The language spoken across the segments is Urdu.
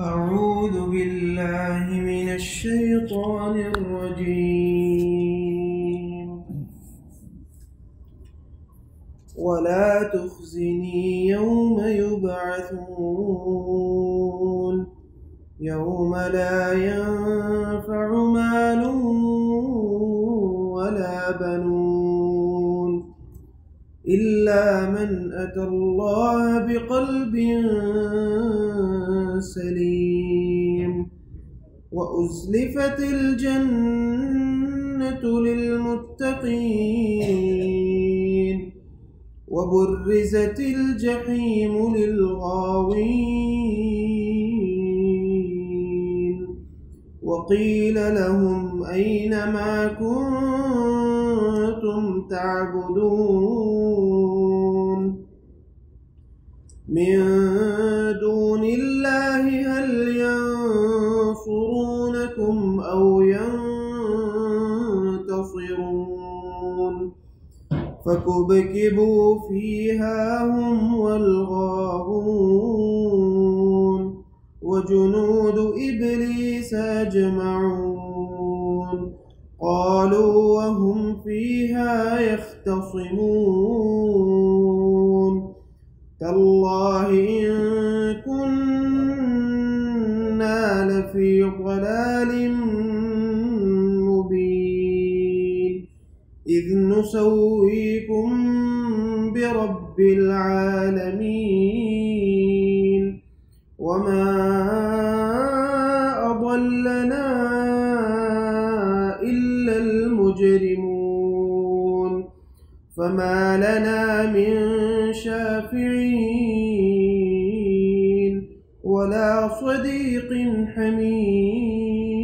أعوذ بالله من الشيطان الرجيم. ولا تخزني يوم يبعثون يوم لا ينفع مال ولا بنون إلا من أتى الله بقلب سليم وأزلفت الجنة للمتقين وبرزت الجحيم للغاوين وقيل لهم أين ما كنتم تعبدون من دون الله هل ينصرونكم أو ينتصرون فكبكبوا فيها هم والغاوون وجنود إبليس أجمعون قالوا وهم فيها يختصمون تالله إن كنا لفي ضلال مبين إذ نسويكم برب العالمين وما أضلنا إلا المجرمون فما لنا من شافعين ولا صديق حميم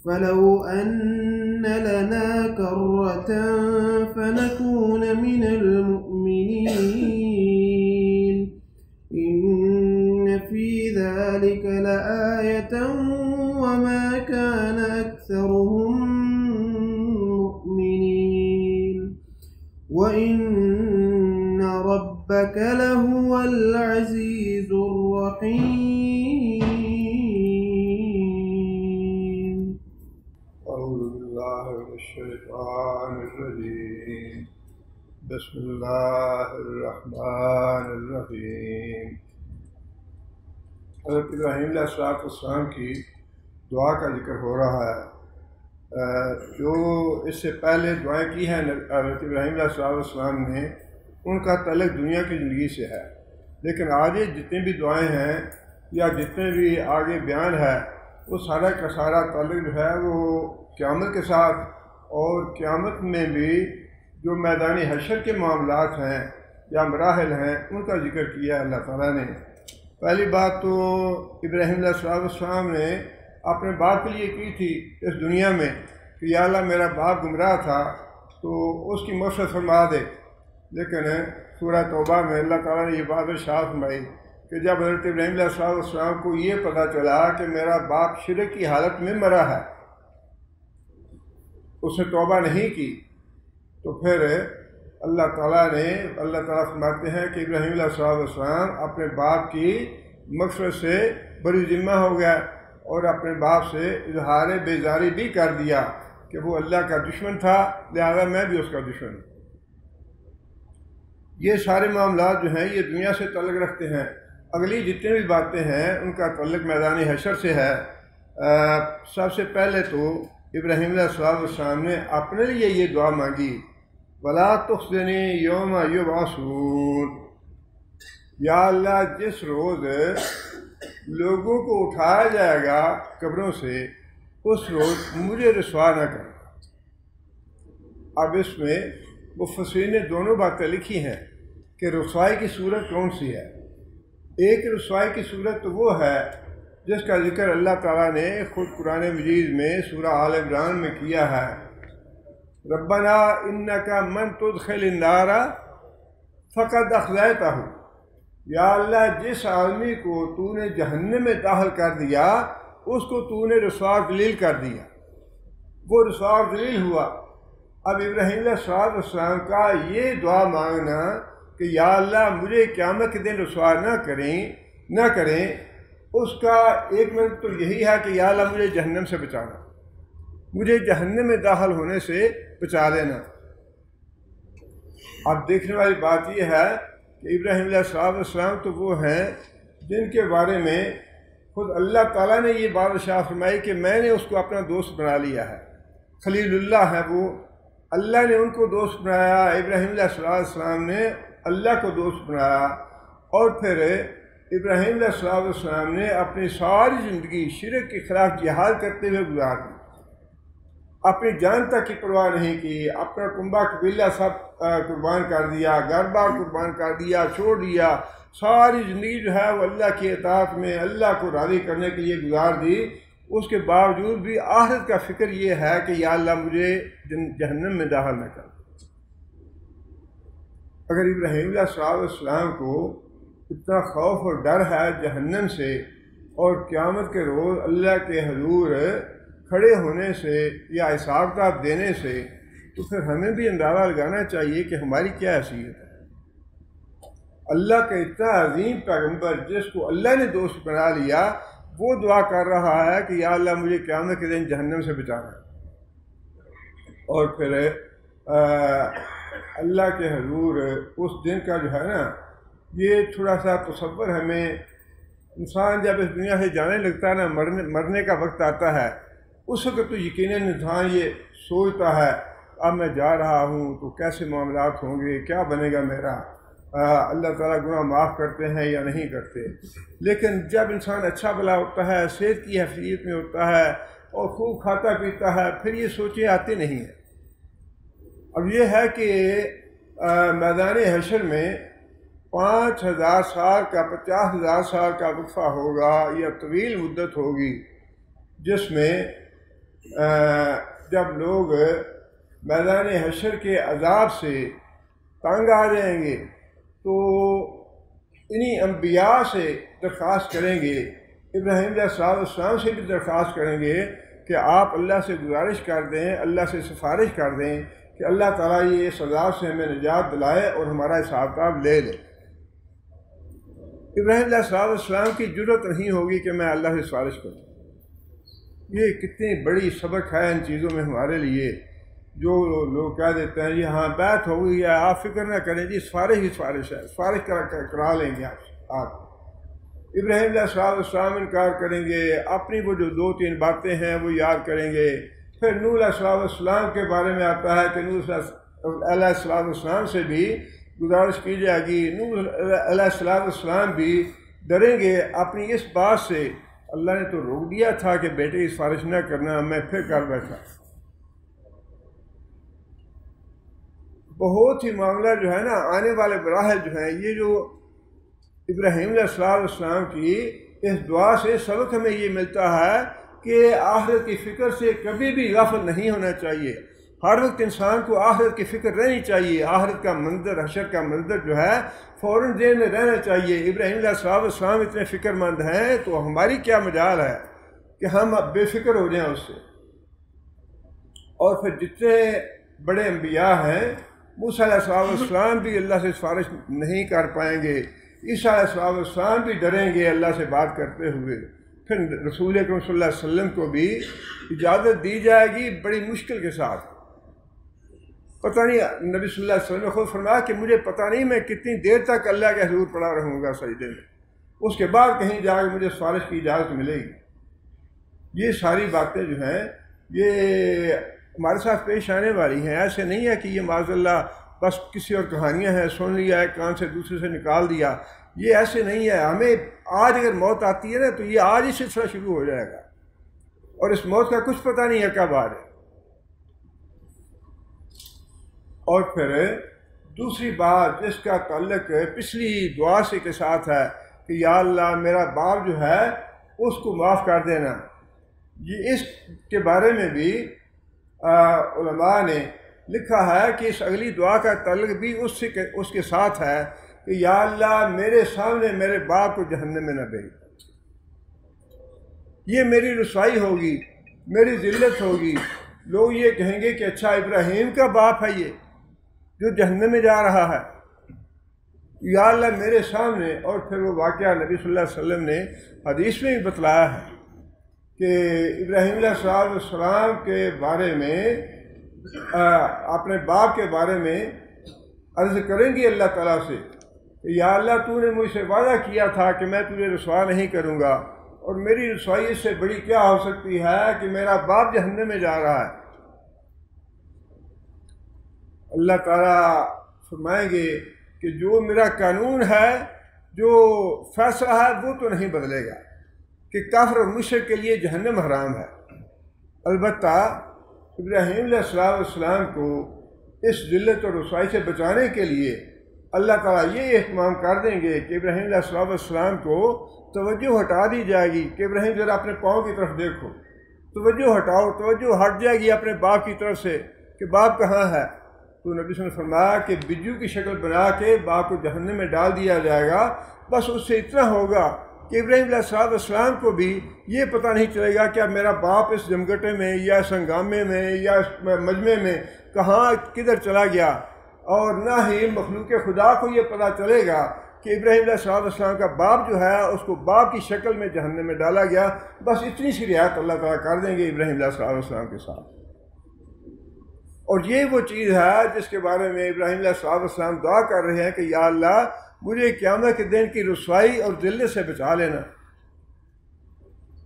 فلو أن لنا كرة فنكون من المؤمنين إن في ذلك لآية وما كان أكثرهم مؤمنين وإن ربك لهو العزيز الرحيم. أعوذ بالله من الشيطان الرجيم. بسم الله الرحمن الرحیم. حضرت ابراہیم علیہ السلام کی دعا کا ذکر ہو رہا ہے. جو اس سے پہلے دعائیں کی ہیں حضرت ابراہیم علیہ السلام نے، ان کا تعلق دنیا کی زندگی سے ہے، لیکن آج جتنی بھی دعائیں ہیں یا جتنے بھی آگے بیان ہے وہ سارا کا سارا تعلق جو ہے وہ قیامت کے ساتھ، اور قیامت میں بھی جو میدانی حشر کے معاملات ہیں یا مراحل ہیں ان کا ذکر کیا اللہ تعالیٰ نے. پہلی بات تو ابراہیم علیہ السلام نے اپنے باپ کے لیے کی تھی اس دنیا میں کہ یا اللہ میرا باپ گمراہ تھا تو اس کی مغفرت فرما دے، لیکن سورہ توبہ میں اللہ تعالیٰ نے یہ بات ارشاد فرمائی کہ جب حضرت ابراہیم علیہ السلام کو یہ پتہ چلا کہ میرا باپ شرک کی حالت میں مرا ہے، اس نے توبہ نہیں کی، تو پھر اللہ تعالیٰ فرماتے ہیں کہ ابراہیم علیہ السلام اپنے باپ کی مغفرت سے بری ذمہ ہو گیا اور اپنے باپ سے اظہار بیزاری بھی کر دیا کہ وہ اللہ کا دشمن تھا، لہذا میں بھی اس کا دشمن ہوں. یہ سارے معاملات جو ہیں یہ دنیا سے تعلق رکھتے ہیں. اگلی جتنی بھی باتیں ہیں ان کا تعلق میدان حشر سے ہے. سب سے پہلے تو ابراہیم علیہ السلام نے اپنے لیے یہ دعا مانگی، وَلَا تُخْزِنِي يَوْمَ يُبْعَثُونَ، یا اللہ جس روز لوگوں کو اٹھایا جائے گا قبروں سے اس روز مجھے رسوا نہ کرنا. اب اس میں مفسرین نے دونوں باتیں لکھی ہیں کہ رسوائی کی صورت کون سی ہے. ایک رسوائی کی صورت تو وہ ہے جس کا ذکر اللہ تعالیٰ نے خود قرآن مجید میں سورہ آل عمران میں کیا ہے، ربنا انک من تدخل النار فقد اخزیتہ، یا اللہ جس آدمی کو تو نے جہنم میں داخل کر دیا اس کو تو نے رسوا ذلیل کر دیا، وہ رسوا ذلیل ہوا. اب ابراہیم علیہ السلام کا یہ دعا مانگنا کہ یا اللہ مجھے قیامت کے دن رسوا نہ کریں، نہ کریں، اس کا ایک منٹ تو یہی ہے کہ یا اللہ مجھے جہنم سے بچانا، مجھے جہنم میں داخل ہونے سے بچا لینا۔ اب دیکھنے والی بات یہ ہے کہ ابراہیم علیہ السلام تو وہ ہیں جن کے بارے میں خود اللہ تعالیٰ نے یہ بات ارشاد فرمائی کہ میں نے اس کو اپنا دوست بنا لیا ہے، خلیل اللہ ہے وہ، اللہ نے ان کو دوست بنایا، ابراہیم علیہ السلام نے اللہ کو دوست بنایا، اور پھر ابراہیم علیہ السلام نے اپنی ساری زندگی شرک کے خلاف جہاد کرتے ہوئے گزار دی، اپنی جان تک کی پرواہ نہیں کی، اپنا کنبہ قبیلہ سب قربان کر دیا، گھر بار قربان کر دیا، چھوڑ دیا، ساری زندگی جو ہے وہ اللہ کی اطاعت میں اللہ کو راضی کرنے کے لیے گزار دی۔ اس کے باوجود بھی آخرت کا فکر یہ ہے کہ یا اللہ مجھے جہنم میں داخل نہ کر۔ اگر ابراہیم علیہ السلام کو اتنا خوف اور ڈر ہے جہنم سے اور قیامت کے روز اللہ کے حضور کھڑے ہونے سے یا حساب کتاب دینے سے، تو پھر ہمیں بھی اندازہ لگانا چاہیے کہ ہماری کیا حیثیت ہے۔ اللہ کا اتنا عظیم پیغمبر جس کو اللہ نے دوست بنا لیا، وہ دعا کر رہا ہے کہ یا اللہ مجھے قیامت کے دن جہنم سے بچانا، اور پھر اللہ کے حضور اس دن کا جو ہے نا، یہ تھوڑا سا تصور ہمیں، انسان جب اس دنیا سے جانے لگتا ہے نا، مرنے کا وقت آتا ہے، اس وقت تو یقیناً انسان یہ سوچتا ہے اب میں جا رہا ہوں تو کیسے معاملات ہوں گے، کیا بنے گا میرا، اللہ تعالیٰ گناہ معاف کرتے ہیں یا نہیں کرتے۔ لیکن جب انسان اچھا بھلا ہوتا ہے، صحت کی حیثیت میں ہوتا ہے اور خوب کھاتا پیتا ہے، پھر یہ سوچیں آتے نہیں ہیں۔ اب یہ ہے کہ میدان حشر میں 5000 سال کا 50,000 سال کا وقفہ ہوگا یا طویل مدت ہوگی، جس میں جب لوگ میدان حشر کے عذاب سے تنگ آ جائیں گے تو انہی انبیاء سے درخواست کریں گے، ابراہیم علیہ السلام سے بھی درخواست کریں گے کہ آپ اللہ سے گزارش کر دیں، اللہ سے سفارش کر دیں کہ اللہ تعالیٰ یہ اس عذاب سے ہمیں نجات دلائے اور ہمارا حساب کتاب لے لے۔ ابراہیم علیہ السلام کی جرت نہیں ہوگی کہ میں اللہ سے سفارش کروں۔ یہ کتنی بڑی سبق ہے ان چیزوں میں ہمارے لیے، جو لوگ کہہ دیتے ہیں یہ ہاں بیعت ہو گئی ہے، آپ فکر نہ کریں جی، سفارش ہی سفارش ہے، سفارش کرا لیں گے آپ۔ ابراہیم علیہ السلام انکار کریں گے، اپنی وہ جو 2-3 باتیں ہیں وہ یاد کریں گے۔ پھر نوح علیہ السلام کے بارے میں آتا ہے کہ نوح علیہ السلام سے بھی گزارش کی جائے گی، نوح علیہ السلام بھی ڈریں گے اپنی اس بات سے، اللہ نے تو روک دیا تھا کہ بیٹے کی سفارش نہ کرنا، میں پھر کر بیٹھا۔ بہت ہی معاملہ جو ہے نا، آنے والے مراحل جو ہیں، یہ جو ابراہیم علیہ السلام کی اس دعا سے سبق ہمیں یہ ملتا ہے کہ آخرت کی فکر سے کبھی بھی غافل نہیں ہونا چاہیے۔ ہر وقت انسان کو آخرت کی فکر رہنی چاہیے، آخرت کا منظر، حشر کا منظر جو ہے فوراً ذہن میں رہنا چاہیے۔ ابراہیم علیہ السلام اتنے فکر مند ہیں تو ہماری کیا مجال ہے کہ ہم اب بے فکر ہو جائیں اس سے۔ اور پھر جتنے بڑے انبیاء ہیں، موسیٰ علیہ السلام بھی اللہ سے سفارش نہیں کر پائیں گے، عیسیٰ علیہ السلام بھی ڈریں گے اللہ سے بات کرتے ہوئے۔ پھر رسول اکرم صلی اللہ علیہ وسلم کو بھی اجازت دی جائے گی بڑی مشکل کے ساتھ۔ پتہ نہیں، نبی صلی اللہ علیہ وسلم نے خود فرمایا کہ مجھے پتہ نہیں میں کتنی دیر تک اللہ کے حضور پڑا رہوں گا سجدے میں، اس کے بعد کہیں جا کے مجھے سفارش کی اجازت ملے گی۔ یہ ساری باتیں جو ہیں یہ ہمارے ساتھ پیش آنے والی ہیں، ایسے نہیں ہے کہ یہ معاذ اللہ بس کسی اور کہانیاں ہیں، سن لیا ایک کان سے دوسرے سے نکال دیا، یہ ایسے نہیں ہے۔ ہمیں آج اگر موت آتی ہے نا تو یہ آج ہی سلسلہ شروع ہو جائے گا، اور اس موت کا کچھ پتہ نہیں ہے کب آ جائے۔ اور پھر دوسری بات جس کا تعلق پچھلی دعا سے کے ساتھ ہے کہ یا اللہ میرا باپ جو ہے اس کو معاف کر دینا، یہ اس کے بارے میں بھی علماء نے لکھا ہے کہ اس اگلی دعا کا تعلق بھی اس کے ساتھ ہے کہ یا اللہ میرے سامنے میرے باپ کو جہنم میں نہ بھیج، یہ میری رسوائی ہوگی، میری ذلت ہوگی، لوگ یہ کہیں گے کہ اچھا ابراہیم کا باپ ہے یہ جو جہنم میں جا رہا ہے۔ یا اللہ میرے سامنے. اور پھر وہ واقعہ نبی صلی اللہ علیہ وسلم نے حدیث میں بھی بتلایا ہے کہ ابراہیم علیہ السلام کے بارے میں اپنے باپ کے بارے میں عرض کریں گی اللہ تعالیٰ سے کہ یا اللہ تو نے مجھ سے وعدہ کیا تھا کہ میں تجھے رسوا نہیں کروں گا، اور میری رسوائی اس سے بڑی کیا ہو سکتی ہے کہ میرا باپ جہنم میں جا رہا ہے. اللہ تعالیٰ فرمائیں گے کہ جو میرا قانون ہے، جو فیصلہ ہے، وہ تو نہیں بدلے گا کہ کافر اور مشرک کے لیے جہنم حرام ہے. البتہ ابراہیم علیہ السلام کو اس ذلت اور رسوائی سے بچانے کے لیے اللہ تعالیٰ یہ اہتمام کر دیں گے کہ ابراہیم علیہ السلام کو توجہ ہٹا دی جائے گی کہ ابراہیم ذرا اپنے پاؤں کی طرف دیکھو، توجہ ہٹاؤ، توجہ ہٹ جائے گی اپنے باپ کی طرف سے کہ باپ کہاں ہے. تو نبی صلی اللہ علیہ وسلم نے فرمایا کہ بجو کی شکل بنا کے باپ کو جہنم میں ڈال دیا جائے گا. بس اس سے اتنا ہوگا کہ ابراہیم علیہ السلام کو بھی یہ پتہ نہیں چلے گا کہ اب میرا باپ اس جمگٹے میں یا اس ہنگامے میں یا اس مجمع میں کہاں کدھر چلا گیا، اور نہ ہی مخلوق خدا کو یہ پتہ چلے گا کہ ابراہیم علیہ السلام کا باپ جو ہے اس کو باپ کی شکل میں جہنم میں ڈالا گیا. بس اتنی سی رعایت اللہ تعالیٰ کر دیں گے ابراہیم علیہ السلام کے ساتھ. اور یہ وہ چیز ہے جس کے بارے میں ابراہیم علیہ السلام دعا کر رہے ہیں کہ یا اللہ مجھے قیامت کے دن کی رسوائی اور ذلت سے بچا لینا.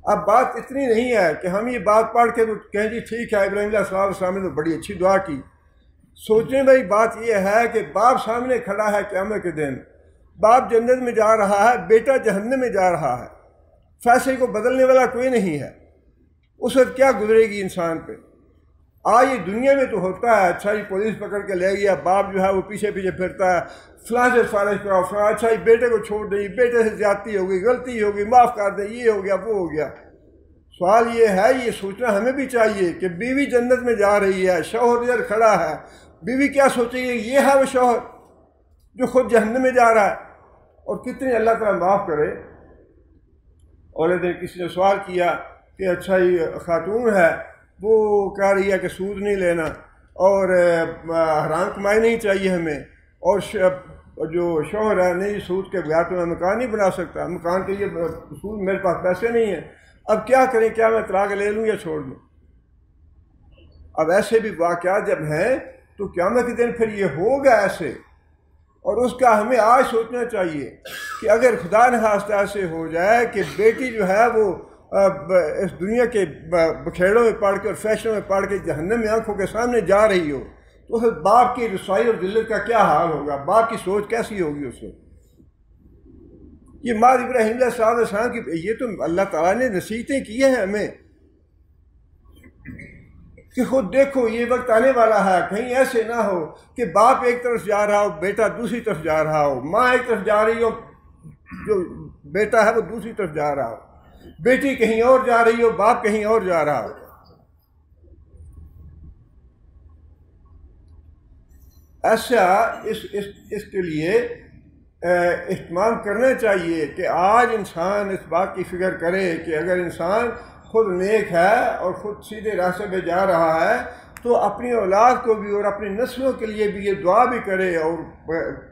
اب بات اتنی نہیں ہے کہ ہم یہ بات پڑھ کے تو کہیں جی ٹھیک ہے ابراہیم علیہ السلام نے تو بڑی اچھی دعا کی. سوچنے والی بات یہ ہے کہ باپ سامنے کھڑا ہے قیامت کے دن، باپ جنت میں جا رہا ہے، بیٹا جہنم میں جا رہا ہے، فیصلے کو بدلنے والا کوئی نہیں ہے. اس وقت کیا گزرے گی انسان پہ؟ آج یہ دنیا میں تو ہوتا ہے، اچھا جی پولیس پکڑ کے لے گیا، باپ جو ہے وہ پیچھے پیچھے پھرتا ہے، فلاں سے فارغ کراؤ، فلاں، اچھا جی بیٹے کو چھوڑ دیں، بیٹے سے زیادتی ہوگی، غلطی ہوگی، معاف کر دیں، یہ ہو گیا وہ ہو گیا. سوال یہ ہے، یہ سوچنا ہمیں بھی چاہیے کہ بیوی جنت میں جا رہی ہے، شوہر ادھر کھڑا ہے، بیوی کیا سوچے گی یہ ہے وہ شوہر جو خود جہنم میں جا رہا ہے. اور کتنے اللہ تعالیٰ معاف کرے. اور ایک دن کسی نے سوال کیا کہ اچھا یہ خاتون ہے، وہ کہہ رہی ہے کہ سود نہیں لینا اور حرام کمائی نہیں چاہیے ہمیں، اور جو شوہر ہے نہیں سود کے بغیر تو میں مکان نہیں بنا سکتا، مکان کے لیے سود میرے پاس پیسے نہیں ہیں، اب کیا کریں، کیا میں طلاق لے لوں یا چھوڑ دوں؟ اب ایسے بھی واقعات جب ہیں تو قیامت کے دن پھر یہ ہوگا ایسے. اور اس کا ہمیں آج سوچنا چاہیے کہ اگر خدا نخواستہ ایسے ہو جائے کہ بیٹی جو ہے وہ اس دنیا کے بکھیڑوں میں پڑھ کے اور فیشنوں میں پڑھ کے جہنم میں آنکھوں کے سامنے جا رہی ہو، تو پھر باپ کی رسوائی اور ذلت کا کیا حال ہوگا، باپ کی سوچ کیسی ہوگی اس وقت. یہ ماں ابراہیم علیہ السلام کی یہ تو اللہ تعالیٰ نے نصیحتیں کی ہیں ہمیں کہ خود دیکھو یہ وقت آنے والا ہے، کہیں ایسے نہ ہو کہ باپ ایک طرف جا رہا ہو، بیٹا دوسری طرف جا رہا ہو، ماں ایک طرف جا رہی ہو، جو بیٹا ہے وہ دوسری طرف جا رہا ہو، بیٹی کہیں اور جا رہی ہو، باپ کہیں اور جا رہا ہو. ایسا اس کے لیے اہتمام کرنا چاہیے کہ آج انسان اس بات کی فکر کرے کہ اگر انسان خود نیک ہے اور خود سیدھے راستے پہ جا رہا ہے تو اپنی اولاد کو بھی اور اپنی نسلوں کے لیے بھی یہ دعا بھی کرے اور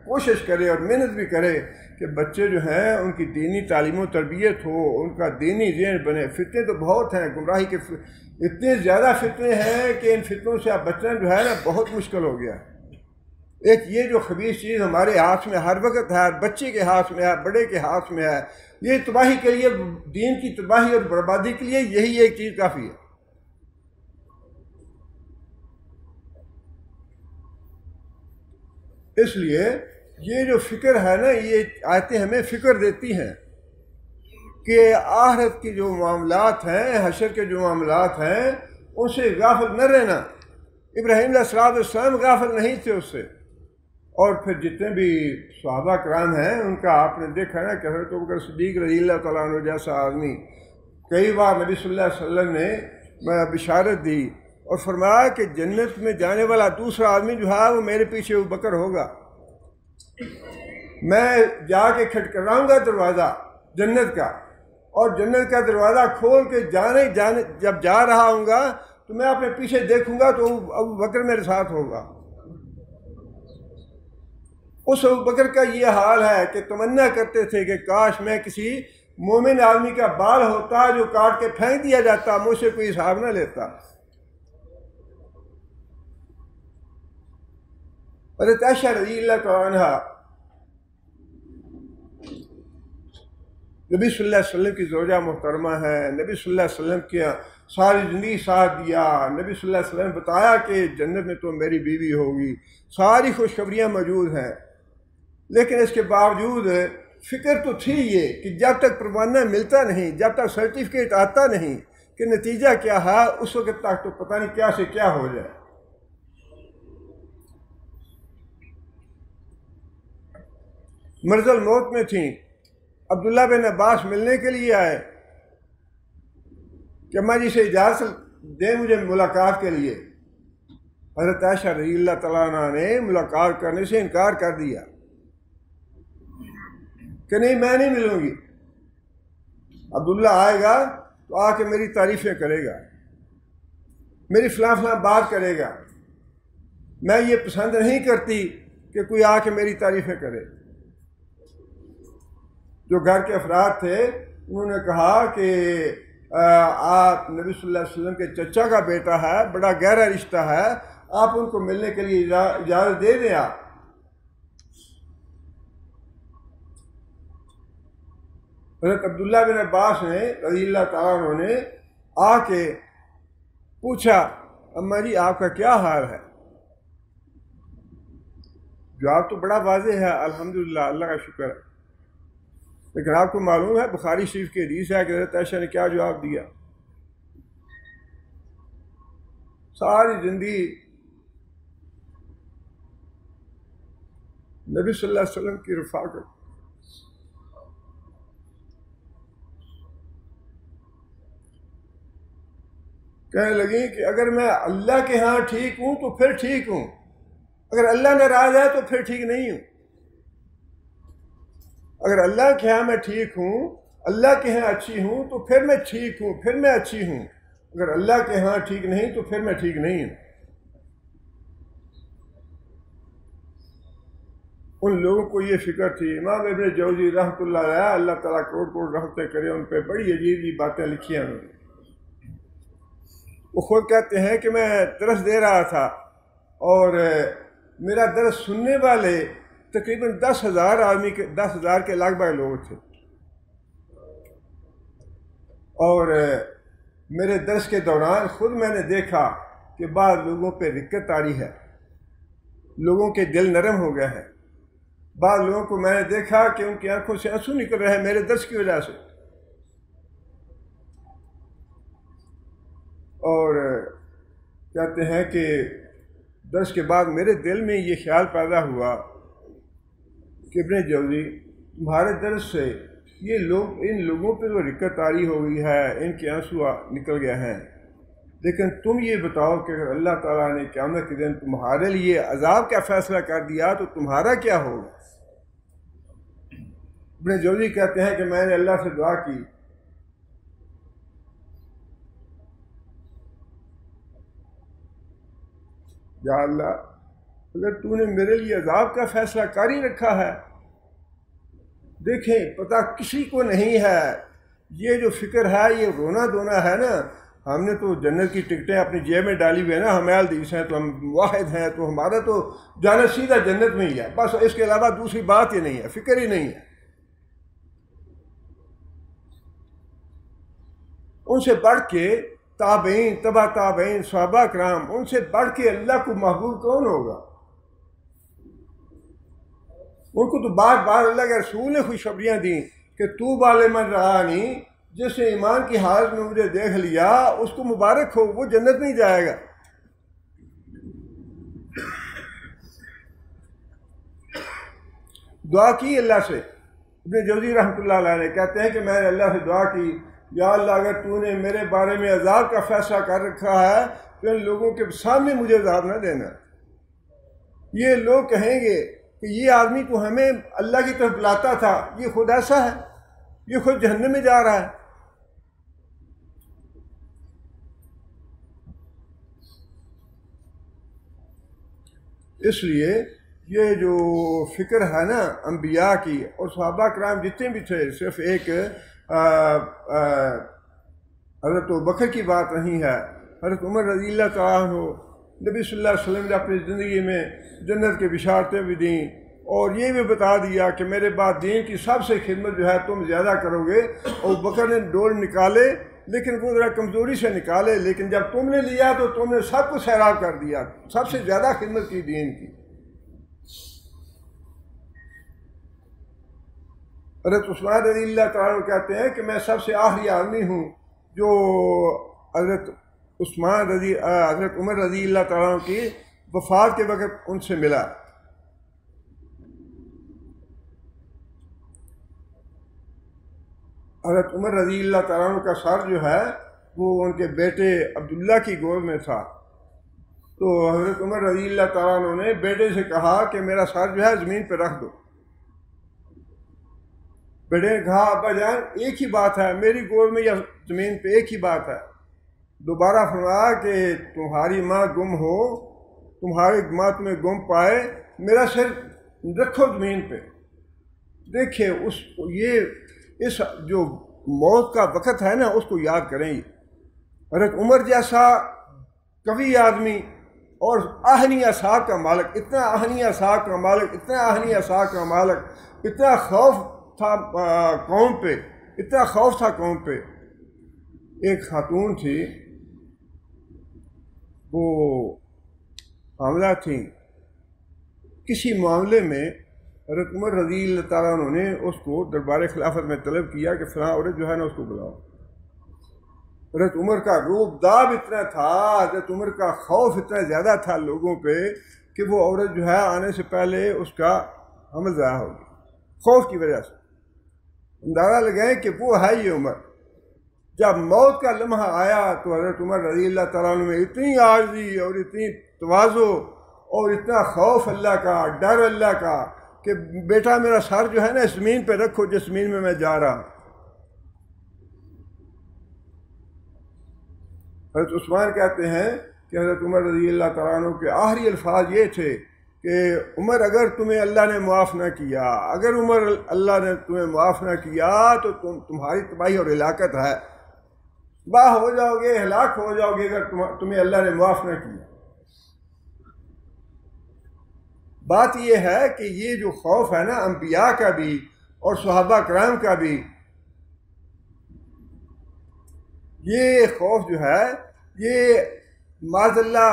کوشش کرے اور محنت بھی کرے کہ بچے جو ہیں ان کی دینی تعلیم و تربیت ہو، ان کا دینی ذہن بنے. فتنے تو بہت ہیں، گمراہی کے اتنے زیادہ فتنے ہیں کہ ان فتنوں سے اب بچنا جو ہے نا بہت مشکل ہو گیا. ایک یہ جو خبیث چیز ہمارے ہاتھ میں ہر وقت ہے، بچے کے ہاتھ میں ہے، بڑے کے ہاتھ میں ہے، یہ تباہی کے لیے، دین کی تباہی اور بربادی کے لیے یہی ایک چیز کافی ہے. اس لیے یہ جو فکر ہے نا، یہ آیتیں ہمیں فکر دیتی ہیں کہ آخرت کی جو معاملات ہیں، حشر کے جو معاملات ہیں، ان سے غافل نہ رہنا. ابراہیم علیہ السلام غافل نہیں تھے اس سے. اور پھر جتنے بھی صحابہ کرام ہیں ان کا آپ نے دیکھا نا کہ حضرت ابوبکر صدیق رضی اللہ تعالیٰ عنہ جیسا آدمی کئی بار نبی صلی اللہ علیہ وسلم نے بشارت دی اور فرمایا کہ جنت میں جانے والا دوسرا آدمی جو ہے وہ میرے پیچھے ابوبکر ہوگا. میں جا کے کھٹکھٹاؤں گا دروازہ جنت کا، اور جنت کا دروازہ کھول کے جب جا رہا ہوں گا تو میں اپنے پیچھے دیکھوں گا تو ابوبکر میرے ساتھ ہوگا. اس ابو بکر کا یہ حال ہے کہ تمنا کرتے تھے کہ کاش میں کسی مومن آدمی کا بال ہوتا جو کاٹ کے پھینک دیا جاتا، مجھ سے کوئی حساب نہ لیتا۔ حضرت عائشہ رضی اللہ تعالیٰ عنہ نبی صلی اللہ علیہ وسلم کی زوجہ محترمہ ہے، نبی صلی اللہ علیہ وسلم کی ساری زندگی ساتھ دیا، نبی صلی اللہ علیہ وسلم نے بتایا کہ جنت میں تو میری بیوی ہوگی، ساری خوشخبریاں موجود ہیں، لیکن اس کے باوجود فکر تو تھی یہ کہ جب تک پروانہ ملتا نہیں، جب تک سرٹیفکیٹ آتا نہیں کہ نتیجہ کیا ہے، اس وقت تک تو پتہ نہیں کیا سے کیا ہو جائے۔ مرض الموت میں تھیں، عبداللہ بن عباس ملنے کے لیے آئے کہ اماں جی سے اجازت دیں مجھے ملاقات کے لیے۔ حضرت عائشہ رضی اللہ تعالیٰ عنہ نے ملاقات کرنے سے انکار کر دیا کہ نہیں، میں نہیں ملوں گی، عبداللہ آئے گا تو آ کے میری تعریفیں کرے گا، میری فلاں فلاں بات کرے گا، میں یہ پسند نہیں کرتی کہ کوئی آ کے میری تعریفیں کرے۔ جو گھر کے افراد تھے انہوں نے کہا کہ آپ نبی صلی اللہ علیہ وسلم کے چچا کا بیٹا ہے، بڑا گہرا رشتہ ہے، آپ ان کو ملنے کے لیے اجازت دے دیں۔ آپ حضرت عبداللہ بن عباس نے رضی اللہ تعالیٰ عنہ نے آ کے پوچھا، اماں جی آپ کا کیا حال ہے؟ جواب تو بڑا واضح ہے، الحمدللہ، اللہ کا شکر ہے، لیکن آپ کو معلوم ہے بخاری شریف کی حدیث ہے کہ حضرت عائشہ نے کیا جواب دیا؟ ساری زندگی نبی صلی اللہ علیہ وسلم کی رفاقت، کہنے لگیں کہ اگر میں اللہ کے ہاں ٹھیک ہوں تو پھر ٹھیک ہوں، اگر اللہ ناراض ہے تو پھر ٹھیک نہیں ہوں۔ اگر اللہ کے ہاں میں ٹھیک ہوں، اللہ کے ہاں اچھی ہوں تو پھر میں ٹھیک ہوں، پھر میں اچھی ہوں، اگر اللہ کے ہاں ٹھیک نہیں تو پھر میں ٹھیک نہیں ہوں۔ ان لوگوں کو یہ فکر تھی۔ امام ابن جوزی رحمۃ اللہ علیہ، اللہ تعالیٰ کروڑ کروڑ رحمتیں کرے ان پہ، بڑی عجیب عجیب باتیں لکھی ہیں انہوں نے۔ وہ خود کہتے ہیں کہ میں درس دے رہا تھا اور میرا درس سننے والے تقریباً 10,000 آدمی کے 10,000 کے لگ بھگ لوگ تھے، اور میرے درس کے دوران خود میں نے دیکھا کہ بعض لوگوں پہ رکت آری ہے، لوگوں کے دل نرم ہو گئے ہیں، بعض لوگوں کو میں نے دیکھا کہ ان کی آنکھوں سے آنسو نکل رہے ہیں میرے درس کی وجہ سے، اور کہتے ہیں کہ درس کے بعد میرے دل میں یہ خیال پیدا ہوا کہ ابن جوزی تمہارے درس سے یہ لوگ، ان لوگوں پہ وہ رکت طاری ہو گئی ہے، ان کے آنسو نکل گئے ہیں، لیکن تم یہ بتاؤ کہ اگر اللہ تعالیٰ نے قیامت کے دن تمہارے لیے عذاب کا فیصلہ کر دیا تو تمہارا کیا ہوگا؟ ابن جوزی کہتے ہیں کہ میں نے اللہ سے دعا کی، یا اللہ اگر تو نے میرے لیے عذاب کا فیصلہ کر ہی رکھا ہے، دیکھیں پتہ کسی کو نہیں ہے، یہ جو فکر ہے، یہ رونا دھونا ہے نا، ہم نے تو جنت کی ٹکٹیں اپنی جیب میں ڈالی ہوئی ہیں نا، ہم اہل حدیث ہیں تو ہم واحد ہیں، تو ہمارا تو جانا سیدھا جنت میں ہی ہے، بس اس کے علاوہ دوسری بات ہی نہیں ہے، فکر ہی نہیں ہے۔ ان سے بڑھ کے تابعین، تبع تابعین، صحابہ کرام، ان سے بڑھ کے اللہ کو محبوب کون ہوگا؟ ان کو تو بار بار اللہ کے رسول نے خوشخبریاں دیں کہ طوبیٰ لمن رآنی، جس نے ایمان کی حالت میں مجھے دیکھ لیا اس کو مبارک ہو، وہ جنت نہیں جائے گا۔ دعا کی اللہ سے، ابن جوزی رحمۃ اللہ علیہ کہتے ہیں کہ میں نے اللہ سے دعا کی، یا اللہ اگر تو نے میرے بارے میں عذاب کا فیصلہ کر رکھا ہے تو ان لوگوں کے سامنے مجھے عذاب نہ دینا۔ یہ لوگ کہیں گے کہ یہ آدمی تو ہمیں اللہ کی طرف بلاتا تھا، یہ خود ایسا ہے، یہ خود جہنم میں جا رہا ہے۔ اس لیے یہ جو فکر ہے نا انبیاء کی اور صحابہ کرام جتنے بھی تھے، صرف ایک حضرت ابوبکر کی بات نہیں ہے، حضرت عمر رضی اللہ تعالیٰ عنہ، نبی صلی اللہ علیہ وسلم نے اپنی زندگی میں جنت کے بشارتیں بھی دیں اور یہ بھی بتا دیا کہ میرے بعد دین کی سب سے خدمت جو ہے تم زیادہ کرو گے۔ اور ابوبکر نے ڈول نکالے لیکن وہ ذرا کمزوری سے نکالے، لیکن جب تم نے لیا تو تم نے سب کچھ سیراب کر دیا، سب سے زیادہ خدمت کی دین کی۔ حضرت عثمان رضی اللہ تعالیٰ عنہ کہتے ہیں کہ میں سب سے آخری آدمی ہوں جو حضرت عمر رضی اللہ تعالیٰ عنہ کی وفات کے وقت ان سے ملا۔ حضرت عمر رضی اللہ تعالیٰ عنہ کا سر جو ہے وہ ان کے بیٹے عبداللہ کی گود میں تھا، تو حضرت عمر رضی اللہ تعالیٰ عنہ نے بیٹے سے کہا کہ میرا سر جو ہے زمین پہ رکھ دو۔ بیٹے نے کہا ابا جان ایک ہی بات ہے، میری گود میں یا زمین پہ ایک ہی بات ہے۔ دوبارہ فرمایا کہ تمہاری ماں گم ہو، تمہاری ماں تمہیں گم پائے، میرا سر رکھو زمین پہ۔ دیکھیں اس جو موت کا وقت ہے نا اس کو یاد کریں۔ حضرت عمر جیسا قوی آدمی اور آہنی اعصاب کا مالک، اتنا آہنی اعصاب کا مالک، اتنا آہنی اعصاب کا مالک، اتنا خوف تھا قوم پہ، اتنا خوف تھا قوم پہ۔ ایک خاتون تھی، وہ حاملہ تھیں، کسی معاملے میں حضرت عمر رضی اللہ تعالیٰ عنہ نے اس کو دربار خلافت میں طلب کیا کہ فلاں عورت جو ہے نا اس کو بلاؤ۔ حضرت عمر کا روب داب اتنا تھا، حضرت عمر کا خوف اتنا زیادہ تھا لوگوں پہ کہ وہ عورت جو ہے آنے سے پہلے اس کا حمل ضائع ہو گیا، خوف کی وجہ سے۔ اندازہ لگائیں کہ وہ ہے یہ عمر۔ جب موت کا لمحہ آیا تو حضرت عمر رضی اللہ تعالیٰ عنہ میں اتنی عاجزی اور اتنی تواضع اور اتنا خوف اللہ کا، ڈر اللہ کا کہ بیٹا میرا سر جو ہے نا زمین پہ رکھو جس زمین میں میں جا رہا۔ حضرت عثمان کہتے ہیں کہ حضرت عمر رضی اللہ تعالیٰ عنہ کے آخری الفاظ یہ تھے کہ عمر اگر تمہیں اللہ نے معاف نہ کیا، اگر عمر اللہ نے تمہیں معاف نہ کیا تو تمہاری تباہی اور ہلاکت ہے، تباہ ہو جاؤ گے، ہلاک ہو جاؤ گے اگر تمہیں اللہ نے معاف نہ کیا۔ بات یہ ہے کہ یہ جو خوف ہے نا انبیاء کا بھی اور صحابہ کرام کا بھی، یہ خوف جو ہے یہ معاذ اللہ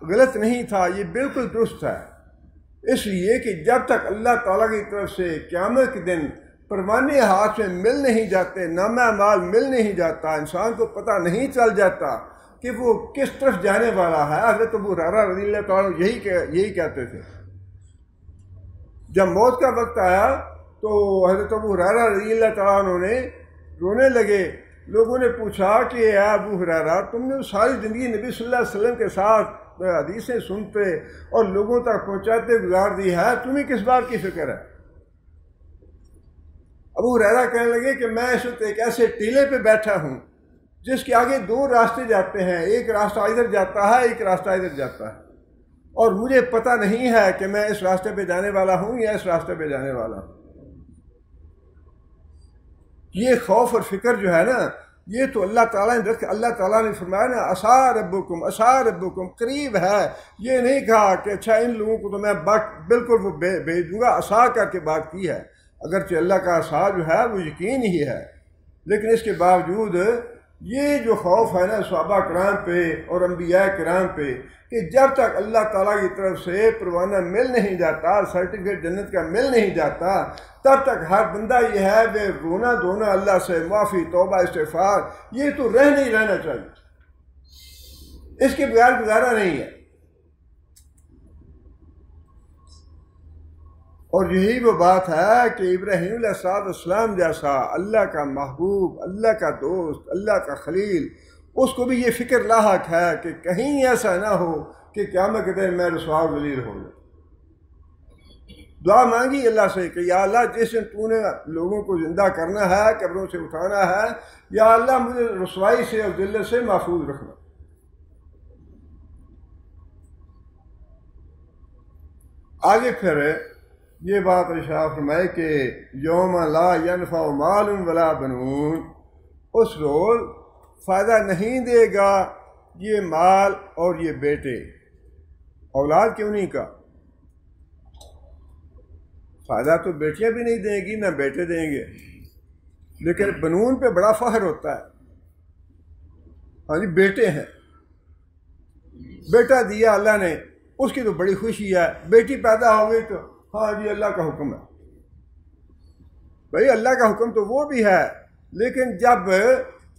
غلط نہیں تھا، یہ بالکل درست ہے۔ اس لیے کہ جب تک اللہ تعالیٰ کی طرف سے قیامت کے دن پروانے ہاتھ میں مل نہیں جاتے، نامہ اعمال مل نہیں جاتا، انسان کو پتہ نہیں چل جاتا کہ وہ کس طرف جانے والا ہے۔ حضرت ابو ہریرہ رضی اللہ تعالیٰ یہی کہتے تھے۔ جب موت کا وقت آیا تو حضرت ابو ہریرہ رضی اللہ تعالیٰ عنہ نے رونے لگے۔ لوگوں نے پوچھا کہ اے ابو ہریرہ تم نے ساری زندگی نبی صلی اللہ علیہ وسلم کے ساتھ حدیثیں سنتے اور لوگوں تک پہنچاتے گزار دی ہے، تمہیں کس بات کی فکر ہے؟ ابو ہریرہ کہنے لگے کہ میں اس وقت ایک ایسے ٹیلے پہ بیٹھا ہوں جس کے آگے دو راستے جاتے ہیں، ایک راستہ ادھر جاتا ہے، ایک راستہ ادھر جاتا ہے، اور مجھے پتہ نہیں ہے کہ میں اس راستے پہ جانے والا ہوں یا اس راستے پہ جانے والا ہوں۔ یہ خوف اور فکر جو ہے نا یہ تو اللہ تعالیٰ نے فرمایا نا عسیٰ ربکم قریب ہے۔ یہ نہیں کہا کہ اچھا ان لوگوں کو تو میں بالکل وہ بھیج دوں گا، عسیٰ کر کے بات کی ہے، اگرچہ اللہ کا عسیٰ جو ہے وہ یقین ہی ہے، لیکن اس کے باوجود یہ جو خوف ہے نا صحابہ کرام پہ اور انبیاء کرام پہ کہ جب تک اللہ تعالیٰ کی طرف سے پروانہ مل نہیں جاتا، سرٹیفکیٹ جنت کا مل نہیں جاتا، تب تک ہر بندہ یہ ہے کہ رونا دھونا اللہ سے معافی، توبہ، استغفار، یہ تو نہیں رہنا چاہیے، اس کے بغیر گزارا نہیں ہے۔ اور یہی وہ بات ہے کہ ابراہیم علیہ السلام جیسا اللہ کا محبوب، اللہ کا دوست، اللہ کا خلیل، اس کو بھی یہ فکر لاحق ہے کہ کہیں ایسا نہ ہو کہ قیامت کے دن میں رسوا و ذلیل ہو جاؤں۔ دعا مانگی اللہ سے کہ یا اللہ جس دن تو نے لوگوں کو زندہ کرنا ہے، قبروں سے اٹھانا ہے، یا اللہ مجھے رسوائی سے اور ذلت سے محفوظ رکھنا۔ آگے پھر یہ بات ارشاد فرمائے کہ یوم لا ینفع مال ولا بنون، اس روز فائدہ نہیں دے گا یہ مال اور یہ بیٹے۔ اولاد کیوں نہیں کا؟ فائدہ تو بیٹیاں بھی نہیں دیں گی نہ بیٹے دیں گے، لیکن بنون پہ بڑا فخر ہوتا ہے۔ ہاں جی، بیٹے ہیں، بیٹا دیا اللہ نے، اس کی تو بڑی خوشی ہے۔ بیٹی پیدا ہو گئی تو ہاں جی اللہ کا حکم ہے۔ بھائی اللہ کا حکم تو وہ بھی ہے، لیکن جب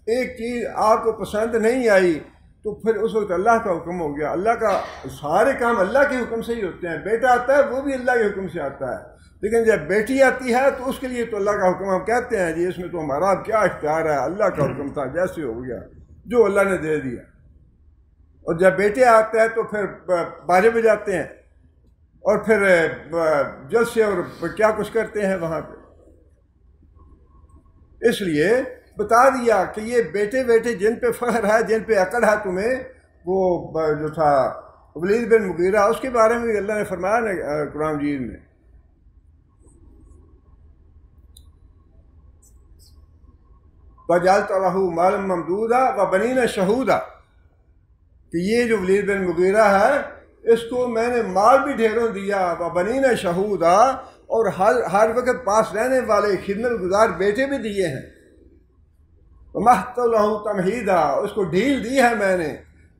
ایک چیز آپ کو پسند نہیں آئی تو پھر اس وقت اللہ کا حکم ہو گیا۔ اللہ کا سارے کام اللہ کے حکم سے ہی ہوتے ہیں۔ بیٹا آتا ہے وہ بھی اللہ کے حکم سے آتا ہے، لیکن جب بیٹی آتی ہے تو اس کے لیے تو اللہ کا حکم ہم کہتے ہیں جی اس میں تو ہمارا اب کیا اختیار ہے، اللہ کا حکم تھا جیسے ہو گیا جو اللہ نے دے دیا۔ اور جب بیٹے آتے ہیں تو پھر باجے بجاتے ہیں اور پھر جلسے اور کیا کچھ کرتے ہیں وہاں پہ۔ اس لیے بتا دیا کہ یہ بیٹے بیٹے جن پہ فخر ہے، جن پہ عقل ہے تمہیں، وہ جو تھا ولید بن مغیرہ، اس کے بارے میں بھی اللہ نے فرمایا نا قرآن مجید میں، وَجَعَلْتُ لَهُ مَالًا مَمْدُودًا وَبَنِينَ شَهُودًا، کہ یہ جو ولید بن مغیرہ ہے اس کو میں نے مال بھی ڈھیروں دیا، وَبَنِينَ شَهُودًا، اور ہر وقت پاس رہنے والے خدمت گزار بیٹے بھی دیے ہیں۔ وَمَهَّدتُّ لَهُ تَمْهِيدًا، اس کو ڈھیل دی ہے میں نے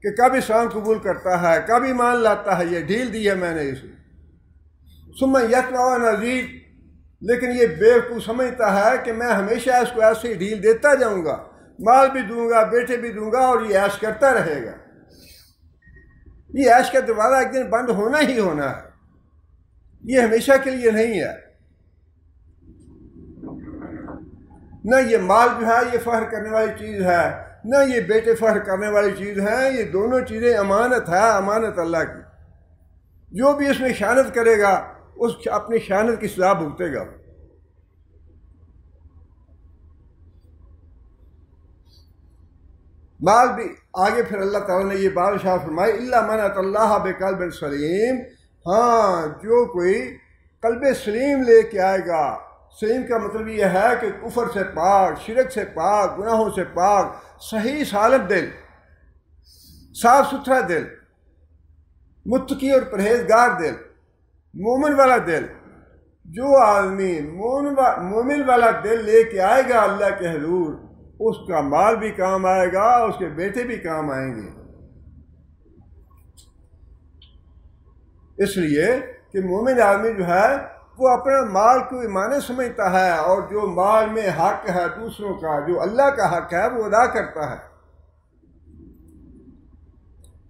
کہ کب اسلام قبول کرتا ہے، کب ایمان لاتا ہے، یہ ڈھیل دی ہے میں نے اسے۔ ثُمَّ يَطْمَعُ أَنْ أَزِيدَ، لیکن یہ بیوقوف سمجھتا ہے کہ میں ہمیشہ اس کو ایسے ہی ڈھیل دیتا جاؤں گا، مال بھی دوں گا، بیٹے بھی دوں گا، اور یہ عیش کرتا رہے گا۔ یہ عیش کا دروازہ ایک دن بند ہونا ہی ہونا ہے، یہ ہمیشہ کے لیے نہیں ہے۔ نہ یہ مال جو ہے یہ فخر کرنے والی چیز ہے، نہ یہ بیٹے فخر کرنے والی چیز ہیں، یہ دونوں چیزیں امانت ہے، امانت اللہ کی۔ جو بھی اس میں خیانت کرے گا اس اپنی خیانت کی سزا بھگتے گا۔ مال بھی آگے پھر اللہ تعالیٰ نے یہ بات ارشاد فرمائی، الا من اتى اللہ بقلب سلیم، ہاں جو کوئی قلب سلیم لے کے آئے گا۔ سلیم کا مطلب یہ ہے کہ کفر سے پاک، شرک سے پاک، گناہوں سے پاک، صحیح سالم دل، صاف ستھرا دل، متقی اور پرہیزگار دل، مومن والا دل۔ جو آدمی مومن والا دل لے کے آئے گا اللہ کے حضور، اس کا مال بھی کام آئے گا، اس کے بیٹے بھی کام آئیں گے۔ اس لیے کہ مومن آدمی جو ہے وہ اپنا مال کو ایمان سمجھتا ہے، اور جو مال میں حق ہے دوسروں کا، جو اللہ کا حق ہے وہ ادا کرتا ہے۔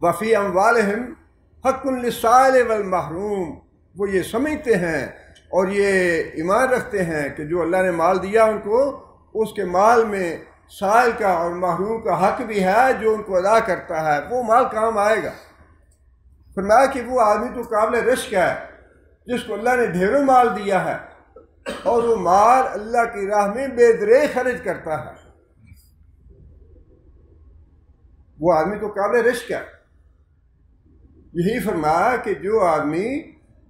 وفی اموالہم حق للسائل والمحروم، وہ یہ سمجھتے ہیں اور یہ ایمان رکھتے ہیں کہ جو اللہ نے مال دیا ان کو، اس کے مال میں سائل کا اور محروم کا حق بھی ہے جو ان کو ادا کرتا ہے، وہ مال کام آئے گا۔ فرمایا کہ وہ آدمی تو قابل رشک ہے جس کو اللہ نے ڈھیروں مال دیا ہے اور وہ مال اللہ کی راہ میں بے درے خرچ کرتا ہے، وہ آدمی تو قابل رشک ہے۔ یہی فرمایا کہ جو آدمی